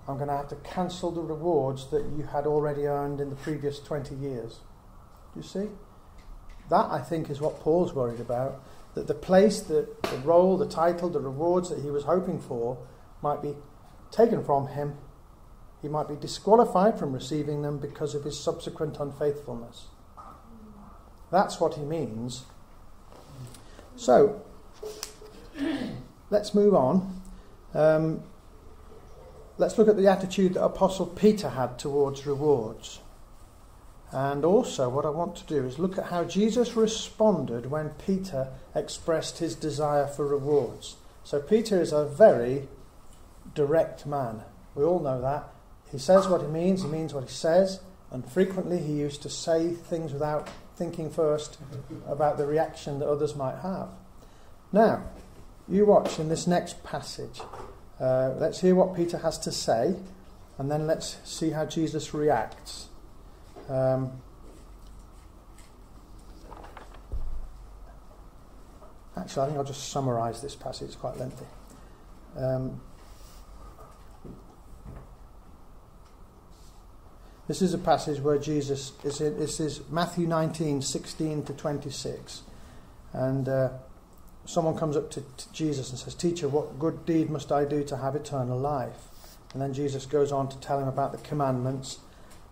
I'm going to have to cancel the rewards that you had already earned in the previous 20 years. You see? That, I think, is what Paul's worried about. That the place, the role, the title, the rewards that he was hoping for might be taken from him. He might be disqualified from receiving them because of his subsequent unfaithfulness. That's what he means. So, let's move on. Let's look at the attitude that Apostle Peter had towards rewards. And also what I want to do is look at how Jesus responded when Peter expressed his desire for rewards. So Peter is a very direct man. We all know that. He says what he means what he says, and frequently he used to say things without thinking first about the reaction that others might have. Now, you watch in this next passage. Let's hear what Peter has to say, and then let's see how Jesus reacts. Actually, I think I'll just summarise this passage. It's quite lengthy. This is a passage where Jesus is in. This is Matthew 19:16 to 26, and someone comes up to Jesus and says, "Teacher, what good deed must I do to have eternal life?" And then Jesus goes on to tell him about the commandments.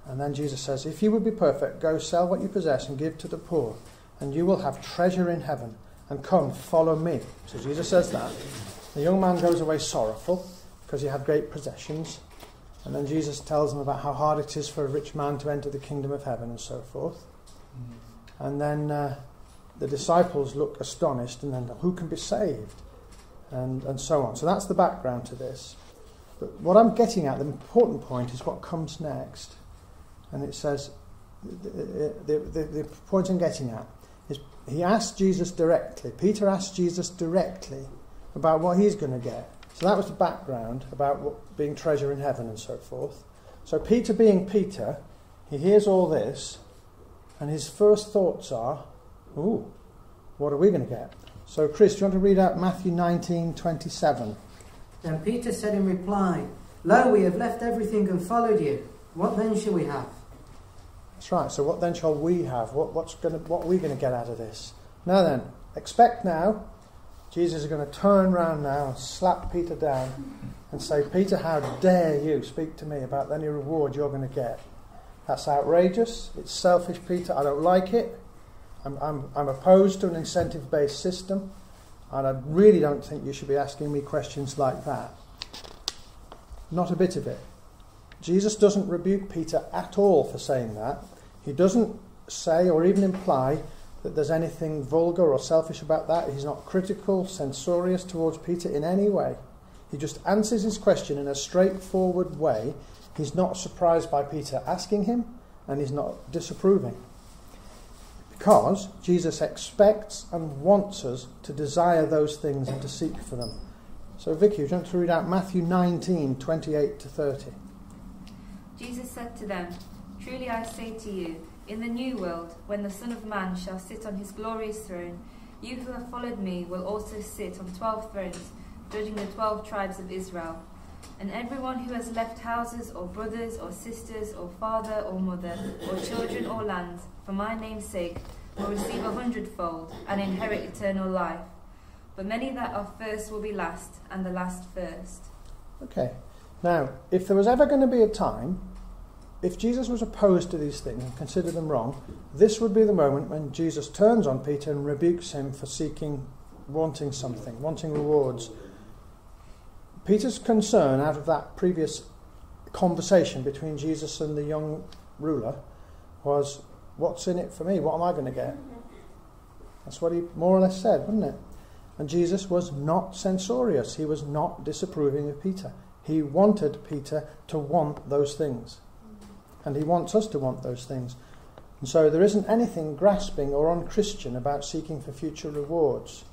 And then Jesus says, "If you would be perfect, go sell what you possess and give to the poor, and you will have treasure in heaven. And come, follow me." So Jesus says that. The young man goes away sorrowful because he had great possessions. And then Jesus tells him about how hard it is for a rich man to enter the kingdom of heaven and so forth. And then the disciples look astonished, and then who can be saved? And so on. So that's the background to this. But what I'm getting at, the important point, is what comes next. And it says, the point I'm getting at is he asked Jesus directly, Peter asked Jesus directly about what he's going to get. So that was the background about being treasure in heaven and so forth. So Peter being Peter, he hears all this, and his first thoughts are, ooh, what are we going to get? So Chris, do you want to read out Matthew 19:27? Then Peter said in reply, "Lo, we have left everything and followed you. What then shall we have?" That's right. So what then shall we have? What are we going to get out of this? Now then, expect now, Jesus is going to turn round now and slap Peter down and say, "Peter, how dare you speak to me about any reward you're going to get? That's outrageous. It's selfish, Peter. I don't like it. I'm opposed to an incentive-based system, and I really don't think you should be asking me questions like that." Not a bit of it. Jesus doesn't rebuke Peter at all for saying that. He doesn't say or even imply that there's anything vulgar or selfish about that. He's not critical, censorious towards Peter in any way. He just answers his question in a straightforward way. He's not surprised by Peter asking him, and he's not disapproving. Because Jesus expects and wants us to desire those things and to seek for them. So Vicky, would you want to read out Matthew 19:28 to 30? Jesus said to them, "Truly I say to you, in the new world, when the Son of Man shall sit on his glorious throne, you who have followed me will also sit on 12 thrones, judging the 12 tribes of Israel. And everyone who has left houses or brothers or sisters or father or mother or children or lands for my name's sake will receive 100-fold and inherit eternal life. But many that are first will be last, and the last first. Okay. Now, if there was ever going to be a time, if Jesus was opposed to these things and considered them wrong, this would be the moment when Jesus turns on Peter and rebukes him for wanting something, wanting rewards. Peter's concern out of that previous conversation between Jesus and the young ruler was, what's in it for me? What am I going to get? That's what he more or less said, wasn't it? And Jesus was not censorious. He was not disapproving of Peter. He wanted Peter to want those things. And he wants us to want those things. And so there isn't anything grasping or unchristian about seeking for future rewards.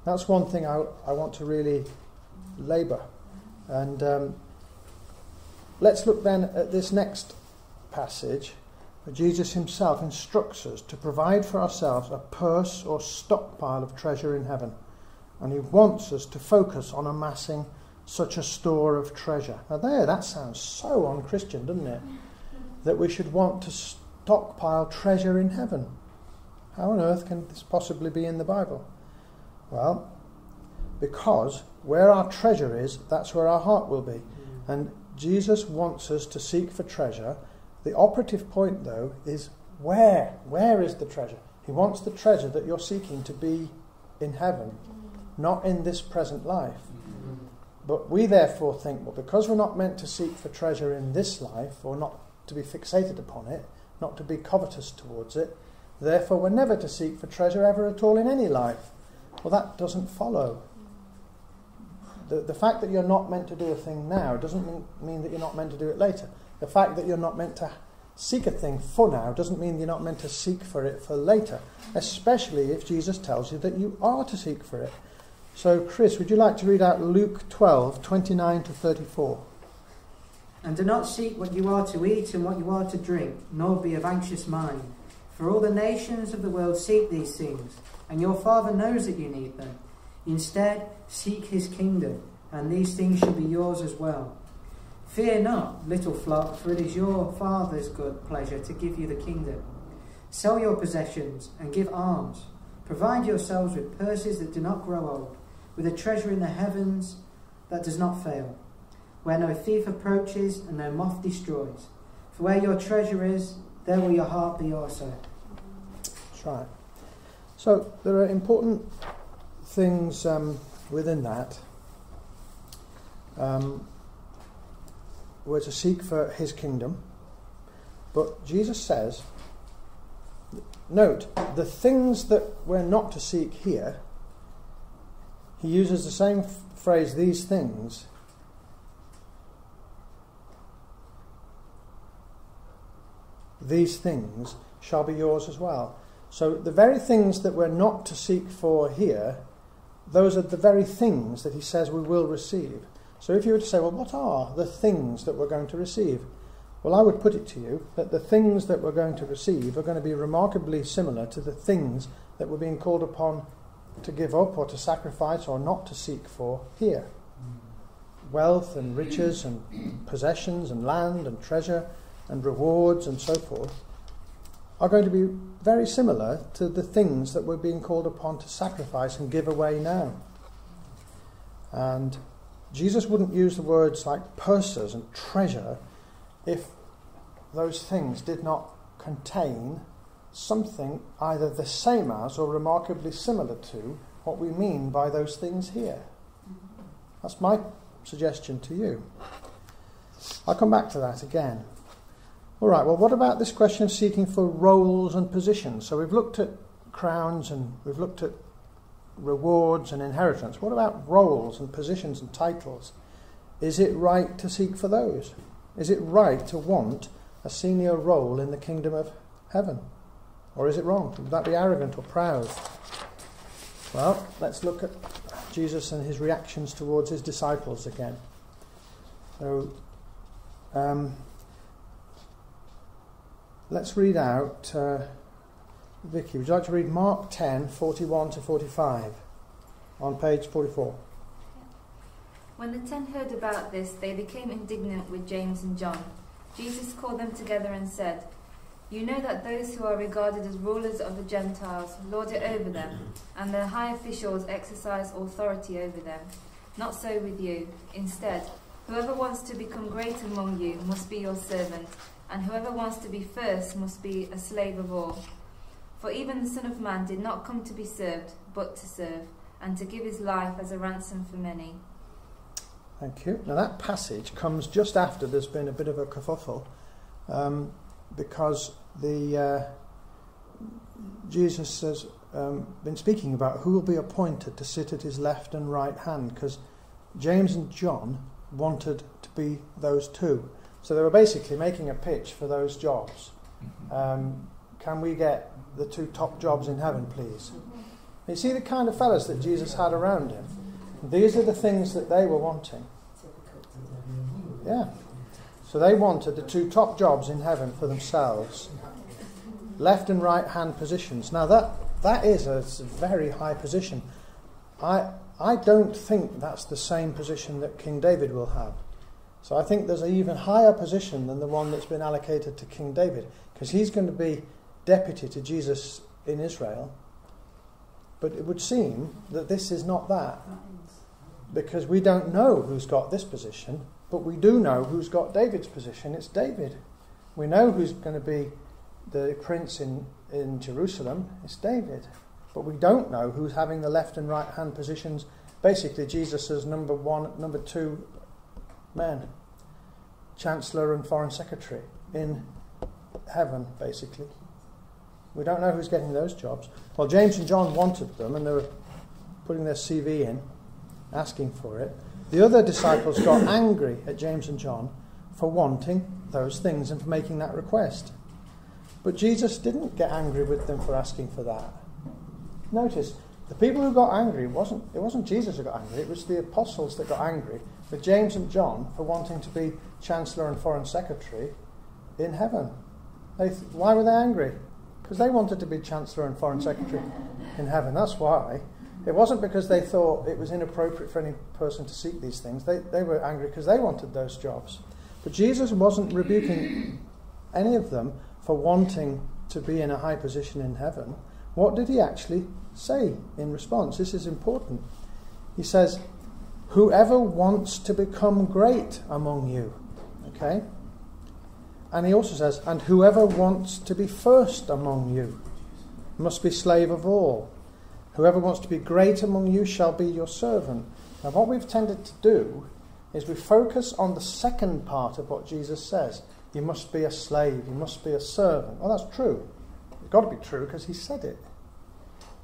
That's one thing I want to really labour. And let's look then at this next passage, where Jesus himself instructs us to provide for ourselves a purse or stockpile of treasure in heaven. And he wants us to focus on amassing such a store of treasure. Now that sounds so unchristian, doesn't it? That we should want to stockpile treasure in heaven. How on earth can this possibly be in the Bible? Well, because where our treasure is, that's where our heart will be. And Jesus wants us to seek for treasure. The operative point, though, is where? Where is the treasure? He wants the treasure that you're seeking to be in heaven, not in this present life. But we therefore think, well, because we're not meant to seek for treasure in this life, or not to be fixated upon it, not to be covetous towards it, therefore we're never to seek for treasure ever at all in any life. Well, that doesn't follow. The fact that you're not meant to do a thing now doesn't mean that you're not meant to do it later. The fact that you're not meant to seek a thing for now doesn't mean you're not meant to seek for it for later, especially if Jesus tells you that you are to seek for it. So, Chris, would you like to read out Luke 12, 29 to 34? And do not seek what you are to eat and what you are to drink, nor be of anxious mind. For all the nations of the world seek these things, and your Father knows that you need them. Instead, seek his kingdom, and these things shall be yours as well. Fear not, little flock, for it is your Father's good pleasure to give you the kingdom. Sell your possessions and give alms. Provide yourselves with purses that do not grow old, with a treasure in the heavens that does not fail, where no thief approaches and no moth destroys. For where your treasure is, there will your heart be also. That's right. So there are important things within that. We're to seek for his kingdom. But Jesus says, note, the things that we're not to seek here, he uses the same phrase, these things. These things shall be yours as well. So the very things that we're not to seek for here, those are the very things that he says we will receive. So if you were to say, well, what are the things that we're going to receive? Well, I would put it to you that the things that we're going to receive are going to be remarkably similar to the things that we're being called upon to give up or to sacrifice or not to seek for here. Wealth and riches and possessions and land and treasure and rewards and so forth are going to be very similar to the things that we're being called upon to sacrifice and give away now. And Jesus wouldn't use the words like purses and treasure if those things did not contain something either the same as or remarkably similar to what we mean by those things here. That's my suggestion to you. I'll come back to that again. All right, well, what about this question of seeking for roles and positions? So we've looked at crowns and we've looked at rewards and inheritance. What about roles and positions and titles? Is it right to seek for those? Is it right to want a senior role in the kingdom of heaven? Or is it wrong? Would that be arrogant or proud? Well, let's look at Jesus and his reactions towards his disciples again. So, let's read out, Vicky, would you like to read Mark 10, 41 to 45 on page 44? When the 10 heard about this, they became indignant with James and John. Jesus called them together and said, You know that those who are regarded as rulers of the Gentiles lord it over them, and their high officials exercise authority over them. Not so with you. Instead, whoever wants to become great among you must be your servant, and whoever wants to be first must be a slave of all. For even the Son of Man did not come to be served, but to serve, and to give his life as a ransom for many. Thank you. Now that passage comes just after there's been a bit of a kerfuffle, because Jesus has been speaking about who will be appointed to sit at his left and right hand, because James and John wanted to be those two. So they were basically making a pitch for those jobs. Can we get the two top jobs in heaven, please? You see the kind of fellas that Jesus had around him. These are the things that they were wanting. Yeah. So they wanted the two top jobs in heaven for themselves. Left and right hand positions. Now that is a very high position. I don't think that's the same position that King David will have. So I think there's an even higher position than the one that's been allocated to King David, because he's going to be deputy to Jesus in Israel. But it would seem that this is not that, because we don't know who's got this position, but we do know who's got David's position. It's David. We know who's going to be the prince in Jerusalem. It's David. But we don't know who's having the left and right hand positions. Basically, Jesus is number 1, number 2 men, Chancellor and Foreign Secretary in heaven, basically. We don't know who's getting those jobs. Well, James and John wanted them, and they were putting their CV in, asking for it. The other disciples got angry at James and John for wanting those things and for making that request. But Jesus didn't get angry with them for asking for that. Notice, the people who got angry, it wasn't Jesus who got angry, it was the apostles that got angry with James and John for wanting to be Chancellor and Foreign Secretary in heaven. Why were they angry? Because they wanted to be Chancellor and Foreign Secretary in heaven. That's why. It wasn't because they thought it was inappropriate for any person to seek these things. They were angry because they wanted those jobs. But Jesus wasn't rebuking any of them for wanting to be in a high position in heaven. What did he actually say in response? This is important. He says, whoever wants to become great among you. Okay? And he also says, and whoever wants to be first among you must be slave of all. Whoever wants to be great among you shall be your servant. Now what we've tended to do is we focus on the second part of what Jesus says. You must be a slave, you must be a servant. Well, that's true. It's got to be true because he said it.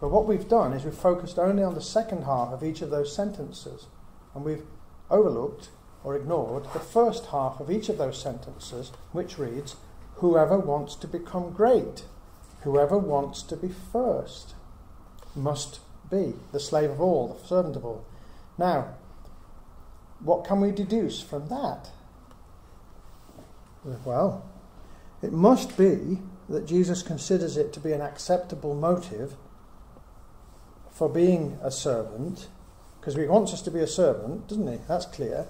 But what we've done is we've focused only on the second half of each of those sentences. And we've overlooked or ignored the first half of each of those sentences, which reads, whoever wants to become great, whoever wants to be first, must be the slave of all, the servant of all. Now, what can we deduce from that? Well, it must be that Jesus considers it to be an acceptable motive for being a servant, because he wants us to be a servant, doesn't he? That's clear.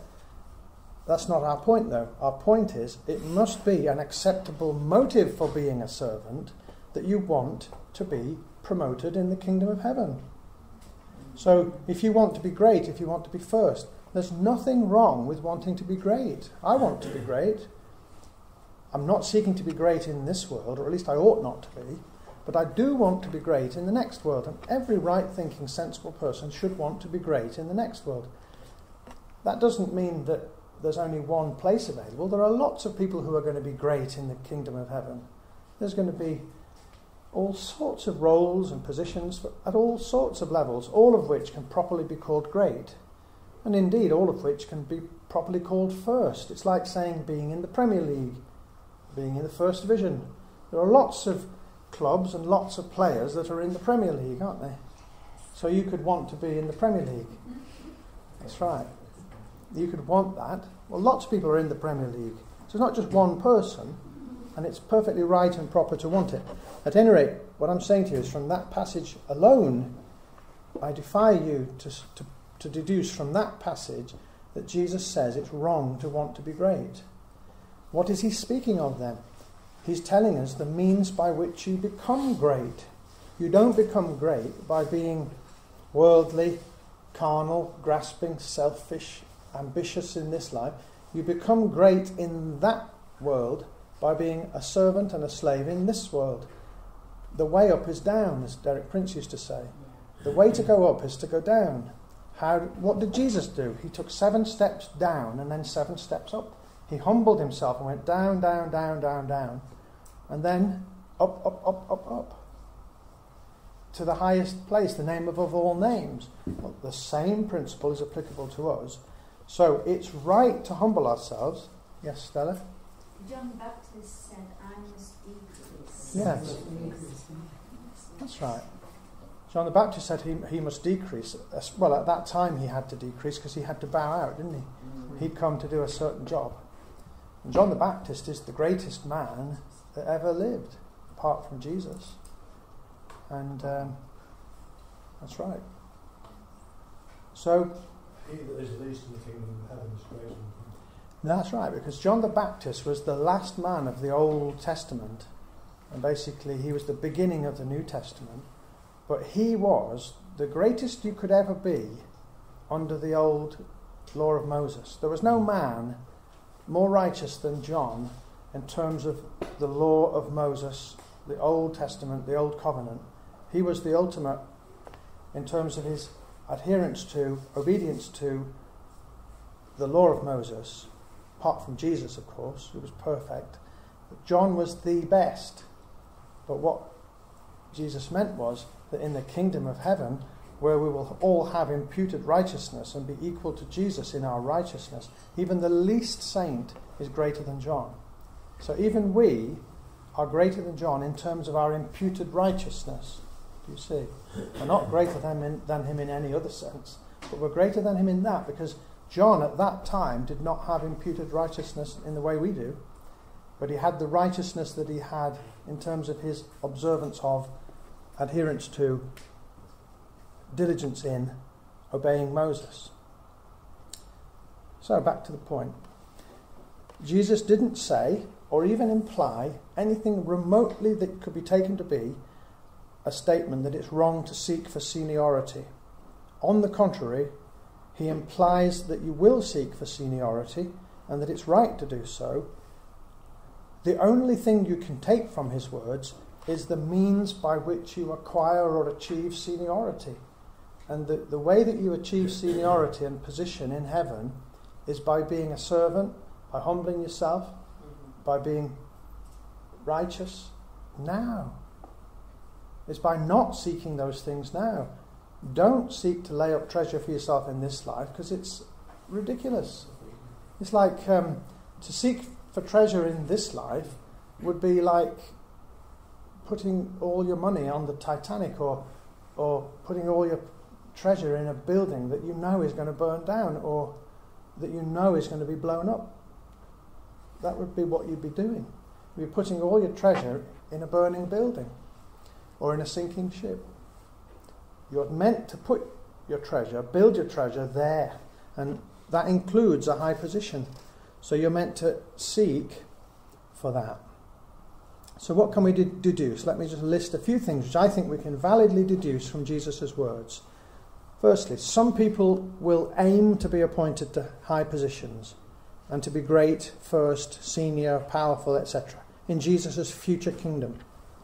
That's not our point, though. Our point is it must be an acceptable motive for being a servant that you want to be promoted in the kingdom of heaven. So if you want to be great, if you want to be first, there's nothing wrong with wanting to be great. I want to be great. I'm not seeking to be great in this world, or at least I ought not to be, but I do want to be great in the next world, and every right-thinking, sensible person should want to be great in the next world. That doesn't mean that there's only one place available. There are lots of people who are going to be great in the kingdom of heaven. There's going to be all sorts of roles and positions at all sorts of levels, all of which can properly be called great, and indeed all of which can be properly called first. It's like saying being in the Premier League, being in the First Division. There are lots of clubs and lots of players that are in the Premier League, aren't they? So you could want to be in the Premier League. That's right. You could want that. Well, lots of people are in the Premier League. So it's not just one person, and it's perfectly right and proper to want it. At any rate, what I'm saying to you is from that passage alone, I defy you to deduce from that passage that Jesus says it's wrong to want to be great. What is he speaking of then? He's telling us the means by which you become great. You don't become great by being worldly, carnal, grasping, selfish, ambitious in this life. You become great in that world by being a servant and a slave in this world. The way up is down, as Derek Prince used to say. The way to go up is to go down. What did Jesus do? He took 7 steps down and then 7 steps up. He humbled himself and went down, down, down, down, down, and then up, up, up, up, up, to the highest place, the name above all names. Well, the same principle is applicable to us. So it's right to humble ourselves. Yes, Stella? John the Baptist said, I must decrease. Yes. That's right. John the Baptist said he must decrease. Well, at that time he had to decrease because he had to bow out, didn't he? He'd come to do a certain job. And John the Baptist is the greatest man that ever lived, apart from Jesus. And that's right. So, he that is least in the kingdom of heaven is greater than him. That's right, because John the Baptist was the last man of the Old Testament. And basically he was the beginning of the New Testament. But he was the greatest you could ever be under the old law of Moses. There was no man more righteous than John in terms of the law of Moses, the Old Testament, the Old Covenant. He was the ultimate in terms of his adherence to, obedience to the law of Moses, apart from Jesus, of course, who was perfect. But John was the best. But what Jesus meant was that in the kingdom of heaven, where we will all have imputed righteousness and be equal to Jesus in our righteousness, even the least saint is greater than John. So even we are greater than John in terms of our imputed righteousness. Do you see? We're not greater than him in any other sense, but we're greater than him in that because John at that time did not have imputed righteousness in the way we do, but he had the righteousness that he had in terms of his observance of, adherence to, diligence in, obeying Moses. So back to the point. Jesus didn't say or even imply anything remotely that could be taken to be a statement that it's wrong to seek for seniority. On the contrary, he implies that you will seek for seniority and that it's right to do so. The only thing you can take from his words is the means by which you acquire or achieve seniority. And the way that you achieve seniority and position in heaven is by being a servant, by humbling yourself, by being righteous now. It's by not seeking those things now. Don't seek to lay up treasure for yourself in this life because it's ridiculous. It's like to seek for treasure in this life would be like putting all your money on the Titanic or putting all your treasure in a building that you know is going to burn down or that you know is going to be blown up. That would be what you'd be doing. You'd be putting all your treasure in a burning building or in a sinking ship. You're meant to put your treasure, build your treasure there, and that includes a high position. So you're meant to seek for that. So what can we deduce? Let me just list a few things which I think we can validly deduce from Jesus' words. Firstly, some people will aim to be appointed to high positions and to be great, first, senior, powerful, etc. in Jesus' future kingdom.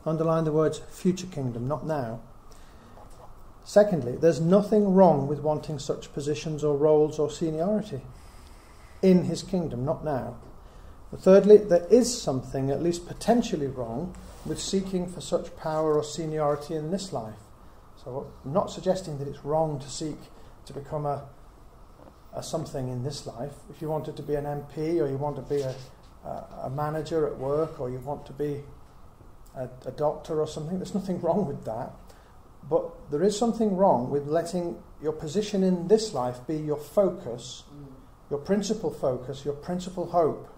Underline the words future kingdom, not now. Secondly, there's nothing wrong with wanting such positions or roles or seniority in his kingdom, not now. But thirdly, there is something, at least potentially wrong, with seeking for such power or seniority in this life. So I'm not suggesting that it's wrong to seek to become a something in this life. If you wanted to be an MP or you want to be a manager at work or you want to be a doctor or something, there's nothing wrong with that. But there is something wrong with letting your position in this life be your focus, your principal focus, your principal hope.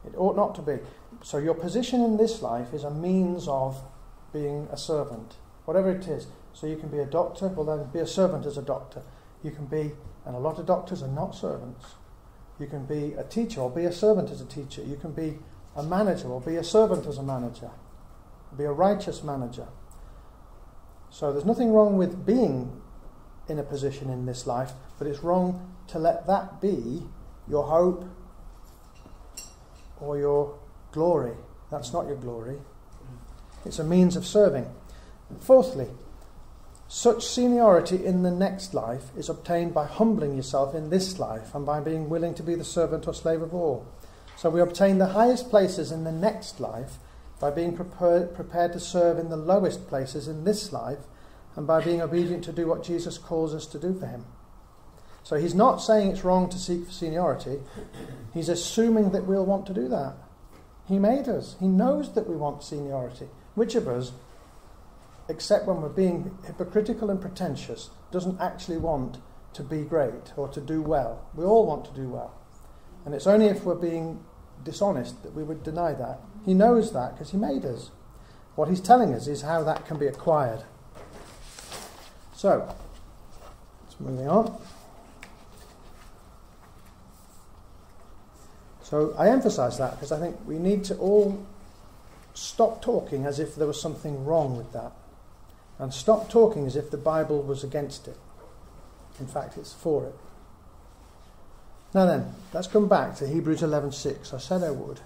It ought not to be. So your position in this life is a means of being a servant, whatever it is. So you can be a doctor, well then be a servant as a doctor. You can be, and a lot of doctors are not servants. You can be a teacher or be a servant as a teacher. You can be a manager, or be a servant as a manager, be a righteous manager. So there's nothing wrong with being in a position in this life, but it's wrong to let that be your hope or your glory. That's not your glory. It's a means of serving. Fourthly, such seniority in the next life is obtained by humbling yourself in this life and by being willing to be the servant or slave of all. So we obtain the highest places in the next life by being prepared to serve in the lowest places in this life and by being obedient to do what Jesus calls us to do for him. So he's not saying it's wrong to seek for seniority. He's assuming that we'll want to do that. He made us. He knows that we want seniority. Which of us, except when we're being hypocritical and pretentious, doesn't actually want to be great or to do well? We all want to do well. And it's only if we're being dishonest that we would deny that. He knows that because he made us. What he's telling us is how that can be acquired. So, let's moving on. So I emphasise that because I think we need to all stop talking as if there was something wrong with that, and stop talking as if the Bible was against it. In fact, it's for it. Now then, let's come back to Hebrews 11:6. I said I would.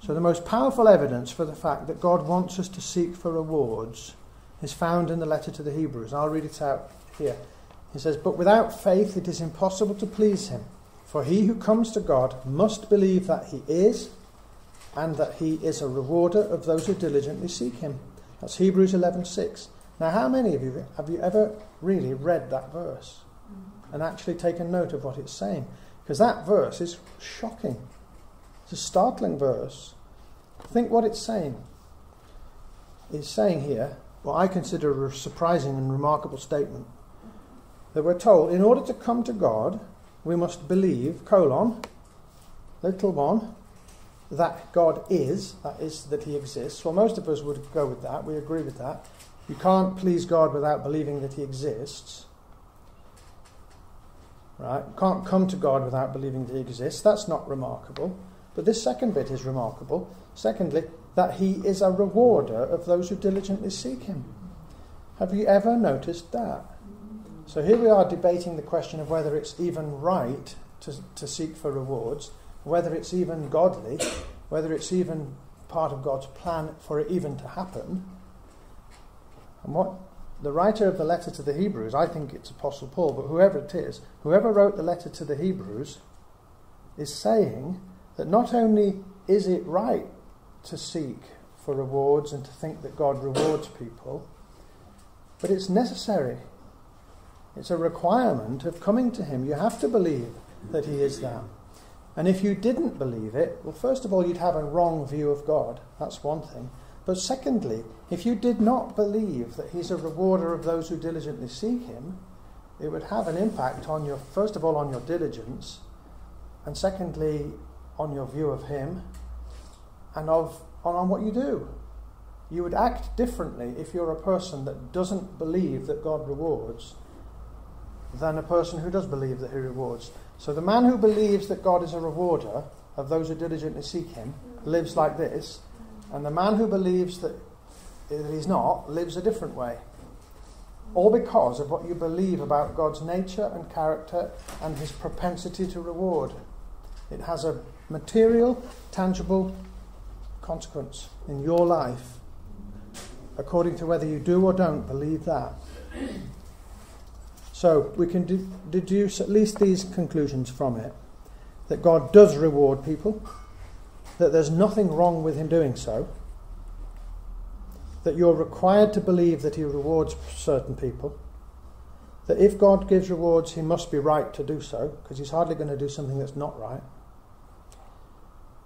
So the most powerful evidence for the fact that God wants us to seek for rewards is found in the letter to the Hebrews. I'll read it out here. He says, "But without faith it is impossible to please him. For he who comes to God must believe that he is, and that he is a rewarder of those who diligently seek him." That's Hebrews 11:6. Now, how many of you have you ever really read that verse and actually taken note of what it's saying? Because that verse is shocking. It's a startling verse. Think what it's saying. It's saying here, what I consider a surprising and remarkable statement, that we're told in order to come to God, we must believe, little one, that God is, that is, that he exists. Well, most of us would go with that. We agree with that. You can't please God without believing that he exists. Right? You can't come to God without believing that he exists. That's not remarkable. But this second bit is remarkable. Secondly, that he is a rewarder of those who diligently seek him. Have you ever noticed that? So here we are debating the question of whether it's even right to seek for rewards, whether it's even godly, whether it's even part of God's plan for it even to happen. And what the writer of the letter to the Hebrews, I think it's Apostle Paul, but whoever it is, whoever wrote the letter to the Hebrews is saying that not only is it right to seek for rewards and to think that God rewards people, but it's necessary. It's a requirement of coming to him. You have to believe that he is that. And if you didn't believe it, well, first of all, you'd have a wrong view of God. That's one thing. But secondly, if you did not believe that he's a rewarder of those who diligently seek him, it would have an impact on your, first of all, on your diligence, and secondly, on your view of him, and on what you do. You would act differently if you're a person that doesn't believe that God rewards than a person who does believe that he rewards. So the man who believes that God is a rewarder of those who diligently seek him lives like this, and the man who believes that he's not lives a different way. All because of what you believe about God's nature and character and his propensity to reward. It has a material, tangible consequence in your life according to whether you do or don't believe that. So we can deduce at least these conclusions from it. That God does reward people, that there's nothing wrong with him doing so, that you're required to believe that he rewards certain people, that if God gives rewards he must be right to do so, because he's hardly going to do something that's not right,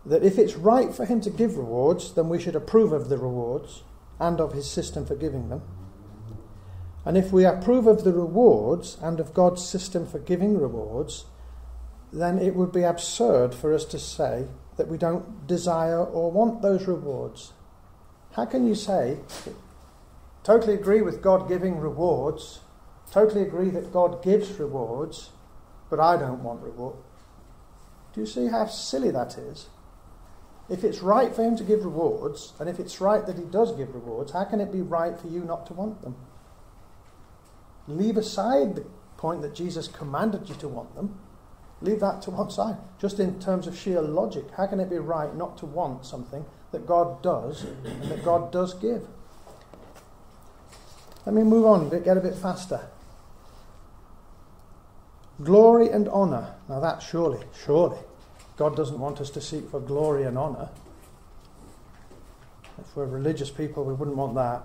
that if it's right for him to give rewards, then we should approve of the rewards and of his system for giving them. And if we approve of the rewards and of God's system for giving rewards, then it would be absurd for us to say that we don't desire or want those rewards. How can you say, totally agree with God giving rewards, totally agree that God gives rewards, but I don't want reward? Do you see how silly that is? if it's right for him to give rewards, and if it's right that he does give rewards, how can it be right for you not to want them? Leave aside the point that Jesus commanded you to want them. Leave that to one side. Just in terms of sheer logic, how can it be right not to want something that God does and that God does give? Let me move on, get a bit faster. Glory and honour. Now that surely, God doesn't want us to seek for glory and honour. If we're religious people, we wouldn't want that.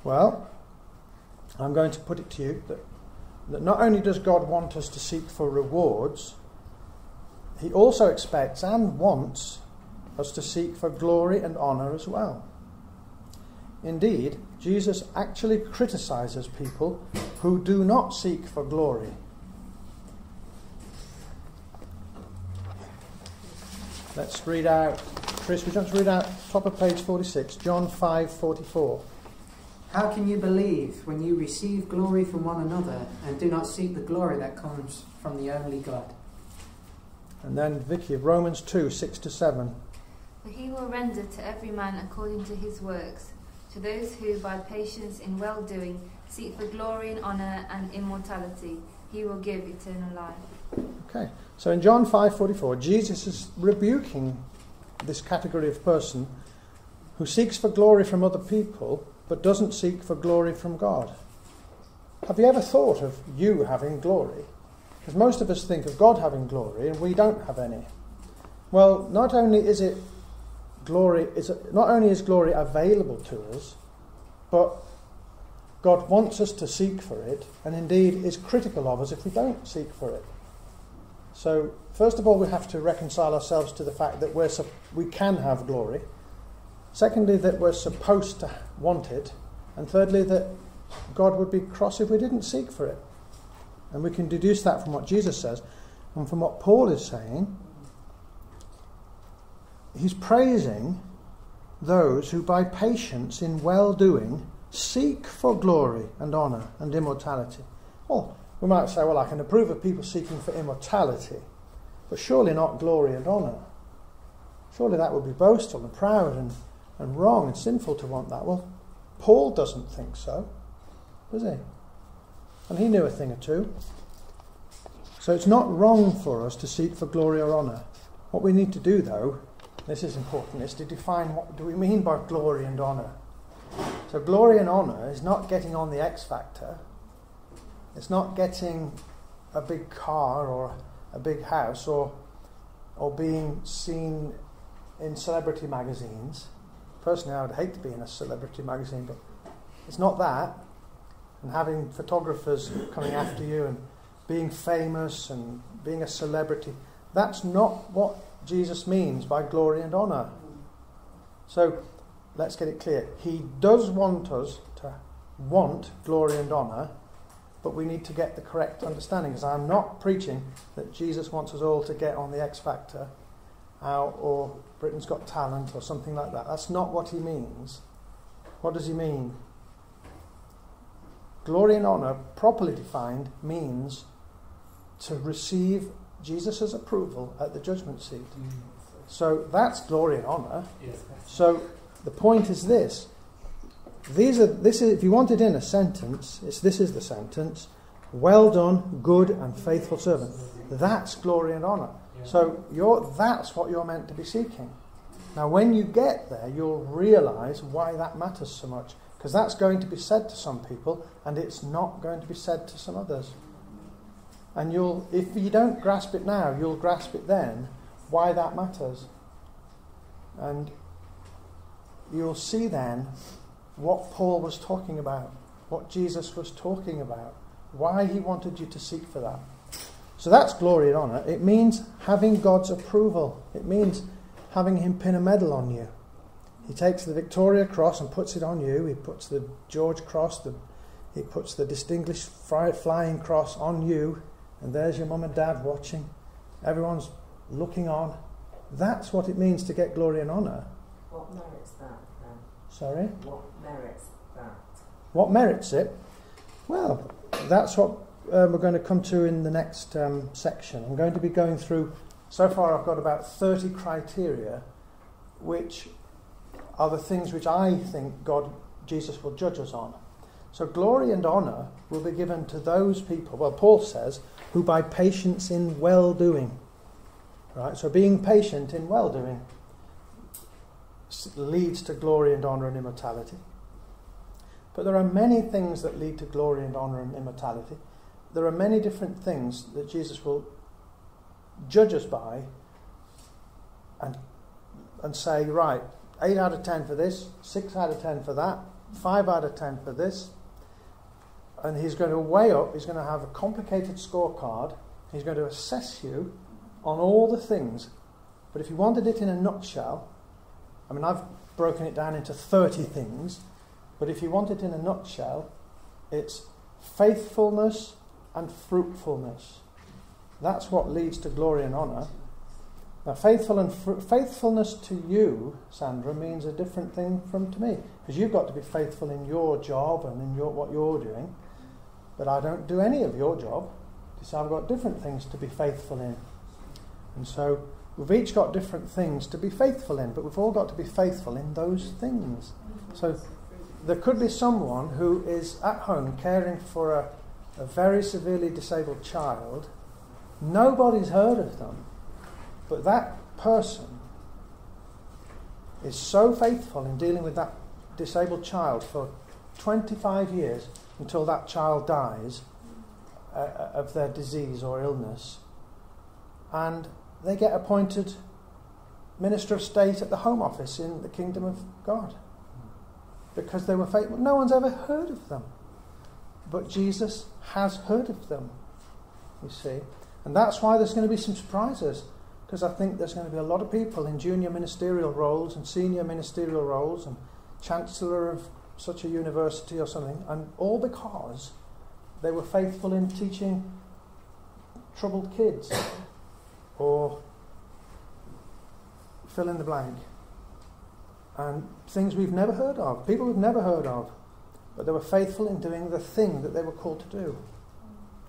Well, I'm going to put it to you that not only does God want us to seek for rewards, he also expects and wants us to seek for glory and honour as well. Indeed, Jesus actually criticises people who do not seek for glory. Let's read out, Chris, would you like to read out top of page 46, John 5:44. How can you believe when you receive glory from one another and do not seek the glory that comes from the only God? And then Vicky, Romans 2:6-7. For he will render to every man according to his works. To those who by patience in well-doing seek for glory and honour and immortality, he will give eternal life. Okay, so in John 5:44, Jesus is rebuking this category of person who seeks for glory from other people but doesn't seek for glory from God. Have you ever thought of you having glory? Because most of us think of God having glory and we don't have any. Well, not only is glory available to us, but God wants us to seek for it, and indeed is critical of us if we don't seek for it. So, first of all, we have to reconcile ourselves to the fact that we can have glory. Secondly, that we're supposed to want it. And thirdly, that God would be cross if we didn't seek for it. And we can deduce that from what Jesus says. And from what Paul is saying, he's praising those who by patience in well-doing seek for glory and honour and immortality. Well, we might say, well, I can approve of people seeking for immortality, but surely not glory and honour. Surely that would be boastful and proud and wrong and sinful to want that. Well, Paul doesn't think so, does he? And he knew a thing or two. So it's not wrong for us to seek for glory or honour. What we need to do, though, this is important, is to define what do we mean by glory and honour. So glory and honour is not getting on the X Factor. It's not getting a big car or a big house or being seen in celebrity magazines. Personally, I would hate to be in a celebrity magazine, but it's not that. And having photographers coming after you and being famous and being a celebrity, that's not what Jesus means by glory and honour. So let's get it clear. He does want us to want glory and honour, but we need to get the correct understanding, because I'm not preaching that Jesus wants us all to get on the X Factor or Britain's Got Talent or something like that. That's not what he means. What does he mean? Glory and honour, properly defined, means to receive Jesus' approval at the judgment seat. So that's glory and honour. So the point is this. If you want it in a sentence, this is the sentence: well done, good and faithful servant. That's glory and honour. So that's what you're meant to be seeking. Now when you get there, you'll realise why that matters so much, because that's going to be said to some people and it's not going to be said to some others. And if you don't grasp it now, you'll grasp it then, why that matters. And you'll see then what Paul was talking about, what Jesus was talking about, why he wanted you to seek for that. So that's glory and honour. It means having God's approval. It means having him pin a medal on you. He takes the Victoria Cross and puts it on you. He puts the George Cross, he puts the Distinguished Flying Cross on you. And there's your mum and dad watching. Everyone's looking on. That's what it means to get glory and honour. What merits that, then? Sorry? What merits that? What merits it? Well, that's what we're going to come to in the next section. I'm going to be going through, so far I've got about 30 criteria which are the things which I think Jesus will judge us on. So glory and honour will be given to those people, well, Paul says, who by patience in well-doing. Right? So being patient in well-doing leads to glory and honour and immortality. But there are many things that lead to glory and honour and immortality. There are many different things that Jesus will judge us by and say, right, 8 out of 10 for this, 6 out of 10 for that, 5 out of 10 for this. And he's going to weigh up, he's going to have a complicated scorecard, he's going to assess you on all the things. But if you wanted it in a nutshell, I mean, I've broken it down into 30 things, but if you want it in a nutshell, it's faithfulness and fruitfulness. That's what leads to glory and honour. Now, faithfulness to you, Sandra, means a different thing from to me, because you've got to be faithful in your job and in what you're doing, but I don't do any of your job. So I've got different things to be faithful in. And so we've each got different things to be faithful in, but we've all got to be faithful in those things. So there could be someone who is at home caring for a very severely disabled child. Nobody's heard of them, but that person is so faithful in dealing with that disabled child for 25 years until that child dies of their disease or illness, and they get appointed Minister of State at the Home Office in the Kingdom of God because they were faithful. No one's ever heard of them, but Jesus has heard of them, you see. And that's why there's going to be some surprises, because I think there's going to be a lot of people in junior ministerial roles and senior ministerial roles and chancellor of such a university or something, and all because they were faithful in teaching troubled kids or fill in the blank. And things we've never heard of, people we've never heard of, but they were faithful in doing the thing that they were called to do.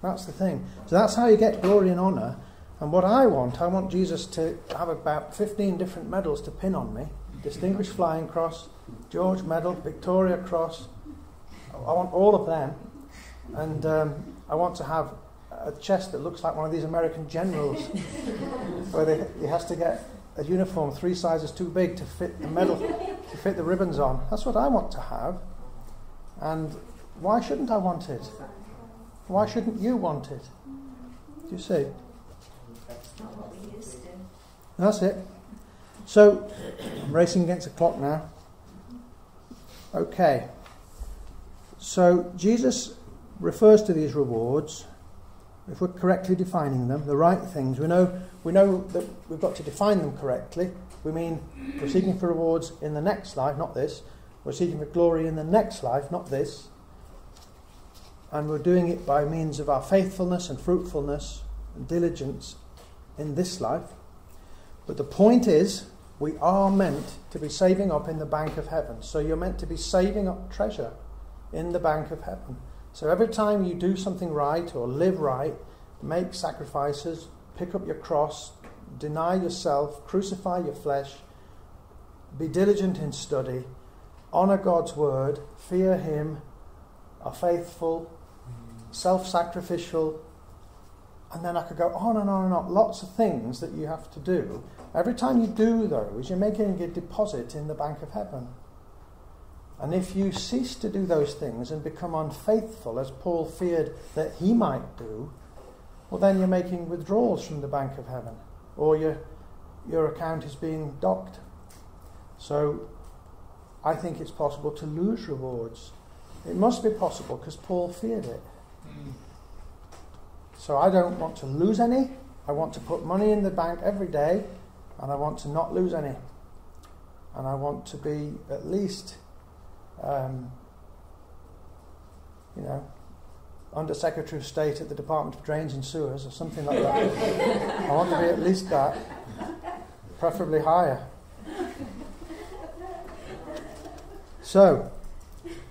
That's the thing. So that's how you get glory and honour. And what I want Jesus to have about 15 different medals to pin on me. Distinguished Flying Cross, George Medal, Victoria Cross. I want all of them. And I want to have a chest that looks like one of these American generals where he has to get a uniform 3 sizes too big to fit the medal, to fit the ribbons on. That's what I want to have. And why shouldn't I want it? Why shouldn't you want it? Do you see? That's not what we used to. That's it. So, I'm racing against the clock now. Okay. So, Jesus refers to these rewards, if we're correctly defining them, the right things. We know that we've got to define them correctly. We mean we're seeking for rewards in the next life, not this. We're seeking for glory in the next life, not this. And we're doing it by means of our faithfulness and fruitfulness and diligence in this life. But the point is, we are meant to be saving up in the bank of heaven. So you're meant to be saving up treasure in the bank of heaven. So every time you do something right or live right, make sacrifices, pick up your cross, deny yourself, crucify your flesh, be diligent in study, honour God's word, fear him, are faithful, self-sacrificial, and then I could go on and on and on. Lots of things that you have to do. Every time you do those, you're making a deposit in the bank of heaven. And if you cease to do those things and become unfaithful, as Paul feared that he might do, well, then you're making withdrawals from the bank of heaven, or your account is being docked. So I think it's possible to lose rewards. It must be possible because Paul feared it. So I don't want to lose any. I want to put money in the bank every day, and I want to not lose any. And I want to be at least, Under Secretary of State at the Department of Drains and Sewers or something like that. I want to be at least that, preferably higher. So,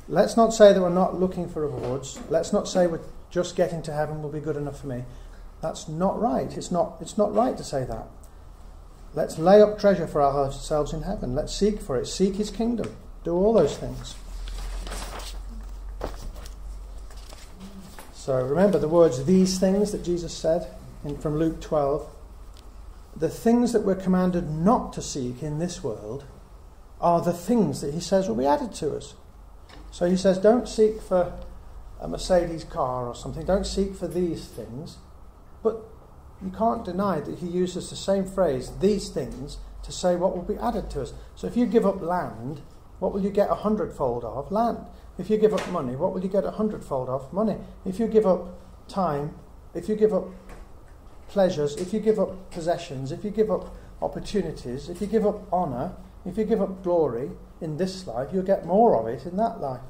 let's not say that we're not looking for rewards. Let's not say we're just getting to heaven will be good enough for me. That's not right. It's not right to say that. Let's lay up treasure for ourselves in heaven. Let's seek for it. Seek his kingdom. Do all those things. So remember the words, these things, that Jesus said from Luke 12. The things that we're commanded not to seek in this world are the things that he says will be added to us. So he says, don't seek for a Mercedes car or something. Don't seek for these things. But you can't deny that he uses the same phrase, these things, to say what will be added to us. So if you give up land, what will you get 100-fold of? Land. If you give up money, what will you get 100-fold of? Money. If you give up time, if you give up pleasures, if you give up possessions, if you give up opportunities, if you give up honour, if you give up glory in this life, you'll get more of it in that life.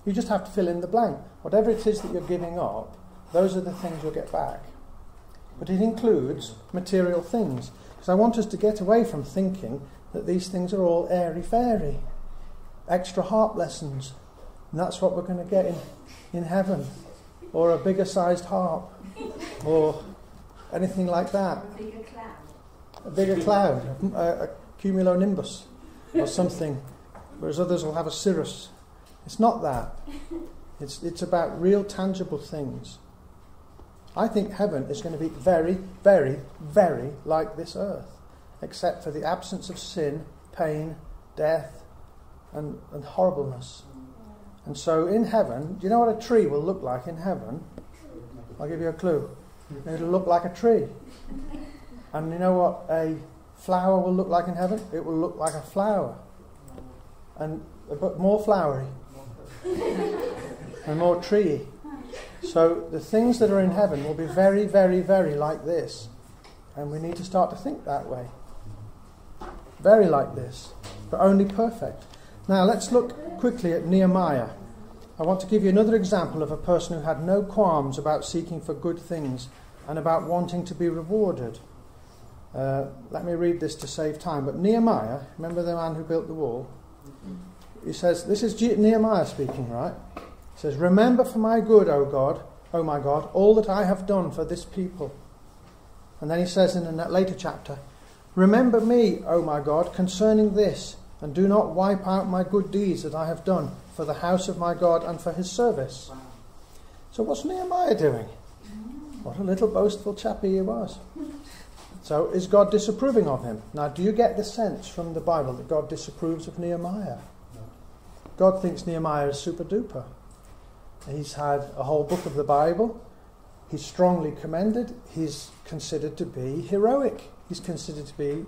You just have to fill in the blank. Whatever it is that you're giving up, those are the things you'll get back. But it includes material things. Because I want us to get away from thinking that these things are all airy-fairy. Extra harp lessons. And that's what we're going to get in heaven. Or a bigger-sized harp. Or anything like that. A bigger cloud. A bigger cloud. A cumulonimbus. Or something. Whereas others will have a cirrus. It's not that. It's about real tangible things. I think heaven is going to be very, very, very like this earth, except for the absence of sin, pain, death, and horribleness. And so in heaven, do you know what a tree will look like in heaven? I'll give you a clue. It'll look like a tree. And you know what a flower will look like in heaven? It will look like a flower. But more flowery. And more treey. So the things that are in heaven will be very, very, very like this. And we need to start to think that way. Very like this, but only perfect. Now let's look quickly at Nehemiah. I want to give you another example of a person who had no qualms about seeking for good things and about wanting to be rewarded. Let me read this to save time. But Nehemiah, remember the man who built the wall? He says, this is Nehemiah speaking, right? He says, remember for my good, O God, O my God, all that I have done for this people. And then he says in a later chapter, remember me, O my God, concerning this, and do not wipe out my good deeds that I have done for the house of my God and for his service. Wow. So what's Nehemiah doing? What a little boastful chappy he was. So is God disapproving of him? Now, do you get the sense from the Bible that God disapproves of Nehemiah? No. God thinks Nehemiah is super duper. He's had a whole book of the Bible. He's strongly commended. He's considered to be heroic. He's considered to be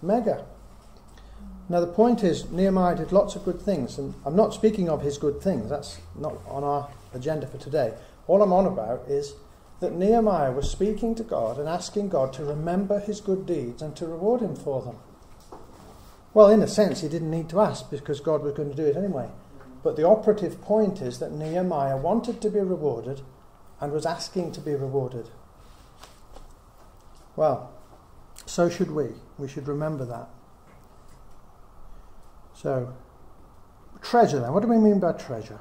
mega. Now the point is, Nehemiah did lots of good things, and I'm not speaking of his good things. That's not on our agenda for today. All I'm on about is that Nehemiah was speaking to God and asking God to remember his good deeds and to reward him for them. Well, in a sense, he didn't need to ask because God was going to do it anyway. But the operative point is that Nehemiah wanted to be rewarded and was asking to be rewarded. Well, so should we. We should remember that. So, treasure then. What do we mean by treasure?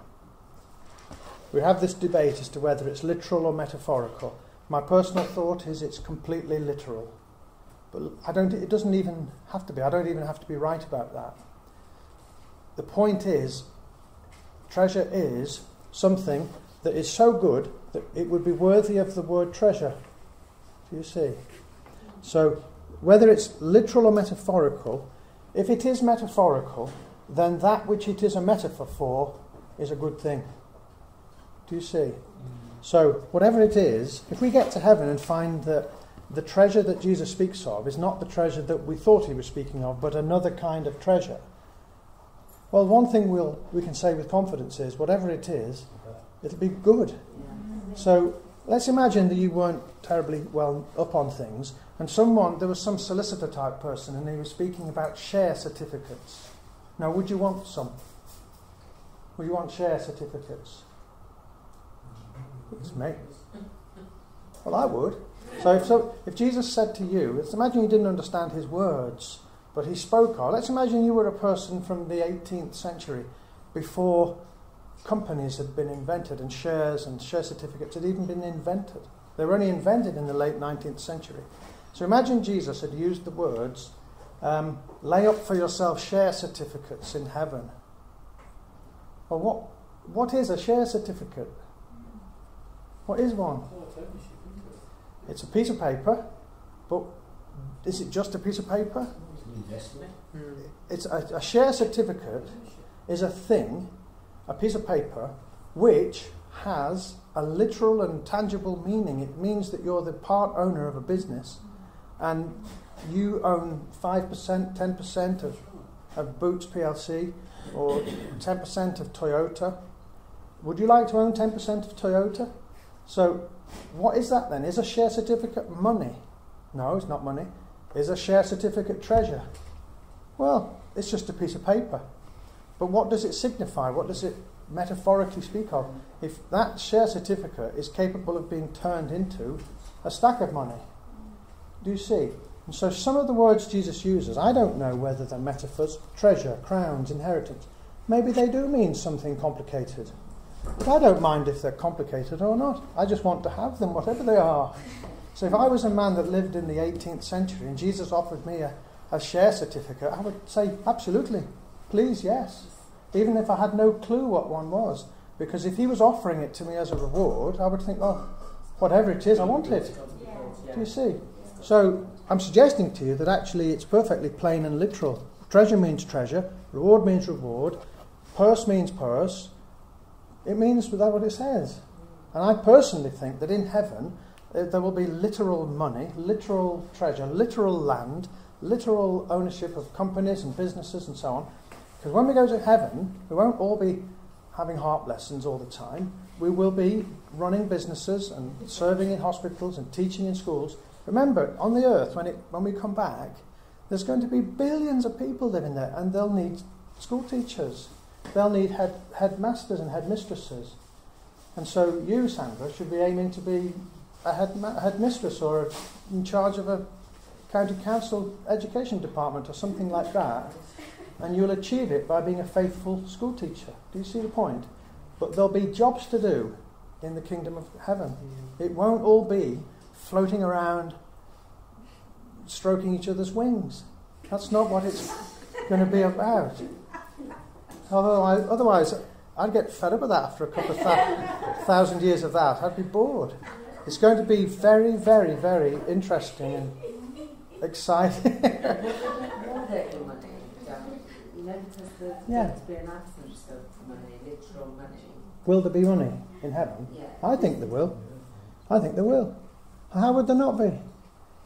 We have this debate as to whether it's literal or metaphorical. My personal thought is it's completely literal. But it doesn't even have to be. I don't even have to be right about that. The point is, treasure is something that is so good that it would be worthy of the word treasure. Do you see? So, whether it's literal or metaphorical, if it is metaphorical, then that which it is a metaphor for is a good thing. Do you see? So, whatever it is, if we get to heaven and find that the treasure that Jesus speaks of is not the treasure that we thought he was speaking of, but another kind of treasure, well, one thing we can say with confidence is, whatever it is, it'll be good. So, let's imagine that you weren't terribly well up on things, and there was some solicitor type person, and he was speaking about share certificates. Now, would you want some? Would you want share certificates? It's me. Well, I would. So if Jesus said to you, let's imagine you didn't understand his words, but he spoke of, let's imagine you were a person from the 18th century, before companies had been invented and share certificates had even been invented. They were only invented in the late 19th century. So imagine Jesus had used the words, lay up for yourself share certificates in heaven. Well, what is a share certificate? What is one? It's a piece of paper, but is it just a piece of paper? It's a share certificate is a thing, a piece of paper, which has a literal and tangible meaning. It means that you're the part owner of a business and you own 5%, 10% of Boots PLC or 10% of Toyota. Would you like to own 10% of Toyota? So what is that then? Is a share certificate money? No, it's not money. Is a share certificate treasure? Well, it's just a piece of paper. But what does it signify? What does it metaphorically speak of? If that share certificate is capable of being turned into a stack of money. Do you see? And so some of the words Jesus uses, I don't know whether they're metaphors, treasure, crowns, inheritance. Maybe they do mean something complicated. But I don't mind if they're complicated or not. I just want to have them, whatever they are. So if I was a man that lived in the 18th century and Jesus offered me a share certificate, I would say, absolutely, please, yes. Even if I had no clue what one was. Because if he was offering it to me as a reward, I would think, oh, whatever it is, I want it. Do you see? So I'm suggesting to you that actually it's perfectly plain and literal. Treasure means treasure, reward means reward, purse means purse. It means without what it says. And I personally think that in heaven there will be literal money, literal treasure, literal land, literal ownership of companies and businesses and so on. Because when we go to heaven, we won't all be having harp lessons all the time. We will be running businesses and serving in hospitals and teaching in schools. Remember, on the earth, when we come back, there's going to be billions of people living there, and they'll need school teachers. They'll need headmasters and headmistresses. And so you, Sandra, should be aiming to be a headmistress or in charge of a county council education department or something like that. And you'll achieve it by being a faithful school teacher. Do you see the point? But there'll be jobs to do in the kingdom of heaven. It won't all be floating around, stroking each other's wings. That's not what it's going to be about. Otherwise, I'd get fed up with that after a couple of thousand years of that. I'd be bored. It's going to be very, very, very interesting and exciting. Because there's going to be an absence of money, literal money. Will there be money in heaven? Yeah. I think there will. I think there will. How would there not be?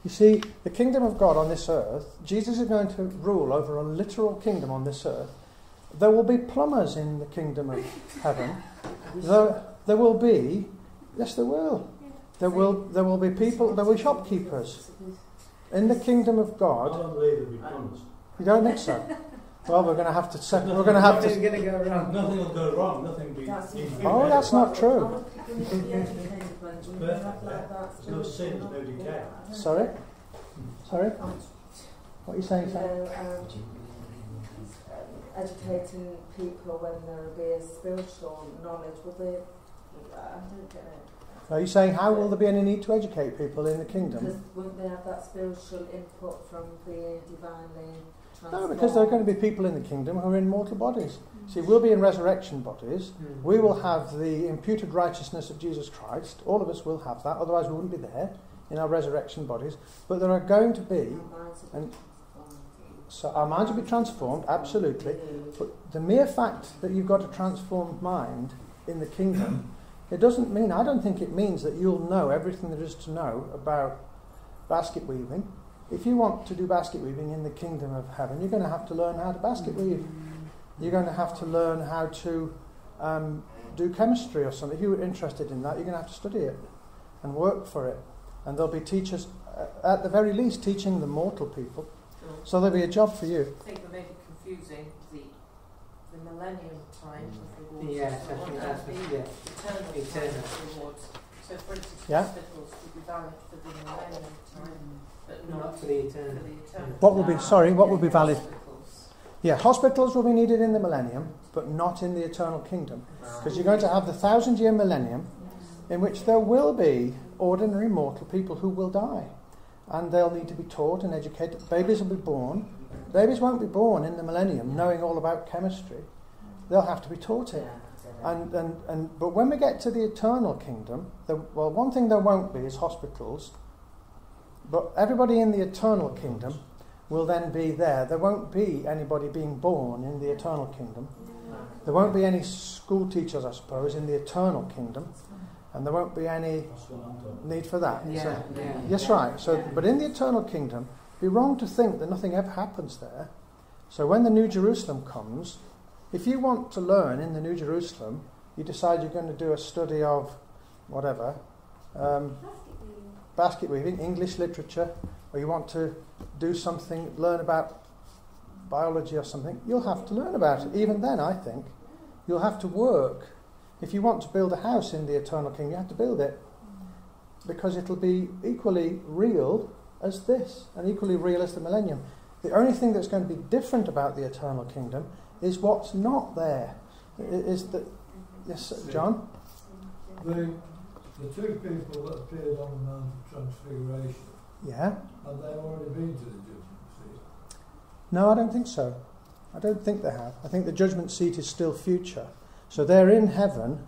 You see, the kingdom of God on this earth, Jesus is going to rule over a literal kingdom on this earth. There will be plumbers in the kingdom of heaven. There will be, yes there will. There will be people, there will be shopkeepers. In the kingdom of God. I don't believe there'll be plumbers. You don't think so? Well, we're going to have to. Nothing's going to go wrong. Nothing will go wrong. Nothing will be. Oh, that's not true. It's perfect. There's no sin, there's no decay. Sorry? What are you saying, Sam? Educating people when there will be a spiritual knowledge, will they? I don't get it. Are you saying how will there be any need to educate people in the kingdom? Because wouldn't they have that spiritual input from being divinely transformed? No, because there are going to be people in the kingdom who are in mortal bodies. See, we'll be in resurrection bodies. We will have the imputed righteousness of Jesus Christ. All of us will have that, otherwise we wouldn't be there in our resurrection bodies. But there are going to be... So our minds will be transformed, absolutely. But the mere fact that you've got a transformed mind in the kingdom, it doesn't mean, I don't think it means that you'll know everything there is to know about basket weaving. If you want to do basket weaving in the kingdom of heaven, you're going to have to learn how to basket weave. You're going to have to learn how to do chemistry or something. If you're interested in that, you're going to have to study it and work for it. And there'll be teachers, at the very least, teaching the mortal people. So there'll be a job for you. I think we're maybe confusing the millennium time of rewards. Yes, I think that's eternal rewards. So for instance, Yeah. hospitals would be valid for the millennium time, but not for the eternal. What will be valid? Yeah, hospitals will be needed in the millennium, but not in the eternal kingdom. Because you're going to have the 1,000-year millennium in which there will be ordinary mortal people who will die. and they'll need to be taught and educated. Babies will be born. Babies won't be born in the millennium knowing all about chemistry. They'll have to be taught it. But when we get to the eternal kingdom, one thing there won't be is hospitals. But everybody in the eternal kingdom will then be there. There won't be anybody being born in the eternal kingdom. There won't be any school teachers, I suppose, in the eternal kingdom. And there won't be any need for that. Yes, right. But in the eternal kingdom, it'd be wrong to think that nothing ever happens there. So when the New Jerusalem comes, if you want to learn in the New Jerusalem, you decide you're going to do a study of whatever, basket weaving, English literature, or you want to do something, learn about biology or something, you'll have to learn about it. Even then, I think, you'll have to work. If you want to build a house in the eternal kingdom, you have to build it, because it'll be equally real as this, and equally real as the millennium. The only thing that's going to be different about the eternal kingdom is what's not there. Yes, John? The two people that appeared on the Mount of Transfiguration, Yeah? have they already been to the judgment seat? No, I don't think so. I don't think they have. I think the judgment seat is still future. So they're in heaven,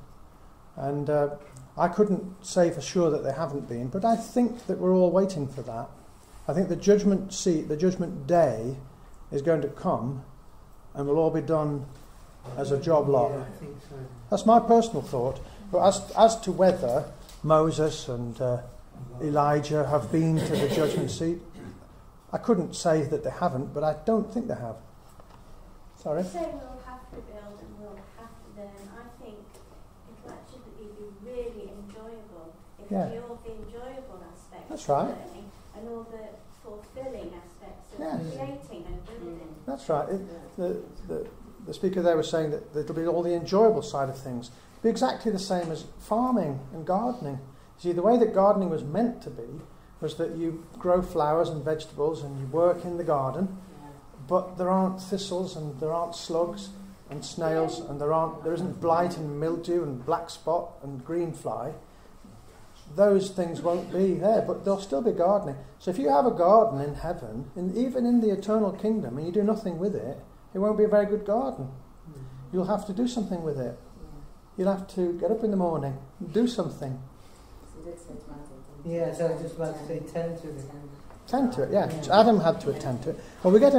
and I couldn't say for sure that they haven't been, but I think that we're all waiting for that. I think the judgment seat, the judgment day, is going to come, and we'll all be done as a job lot. Yeah, I think so. That's my personal thought. But as to whether Moses and Elijah have been to the judgment seat, I couldn't say that they haven't, but I don't think they have. Sorry? You say we'll have to build and we'll have to learn. I think it'll actually be really enjoyable. It'll be all the enjoyable aspects That's of right. learning and all the fulfilling aspects of Yes. creating and building. That's right. The speaker there was saying that it'll be all the enjoyable side of things. It'll be exactly the same as farming and gardening. See, the way that gardening was meant to be was that you grow flowers and vegetables and you work in the garden, but there aren't thistles and there aren't slugs and snails and there isn't blight and mildew and black spot and green fly. Those things won't be there, but there'll still be gardening. So if you have a garden in heaven, even in the eternal kingdom, and you do nothing with it, it won't be a very good garden. You'll have to do something with it. You'll have to get up in the morning and do something. Yeah, so I was just about to say tend to it. Tend to it, yeah. Adam had to attend to it. Well, we get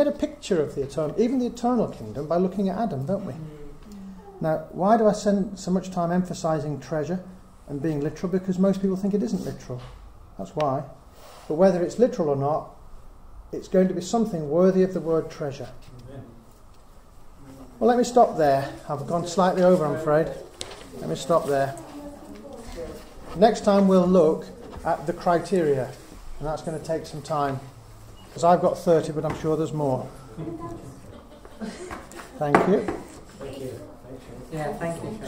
a picture of the eternal, even the eternal kingdom, by looking at Adam, don't we? Now, why do I spend so much time emphasising treasure and being literal? Because most people think it isn't literal. That's why. But whether it's literal or not, it's going to be something worthy of the word treasure. Well, let me stop there. I've gone slightly over, I'm afraid. Let me stop there. Next time we'll look at the criteria, and that's going to take some time, because I've got 30, but I'm sure there's more. Thank you. Yeah, thank you.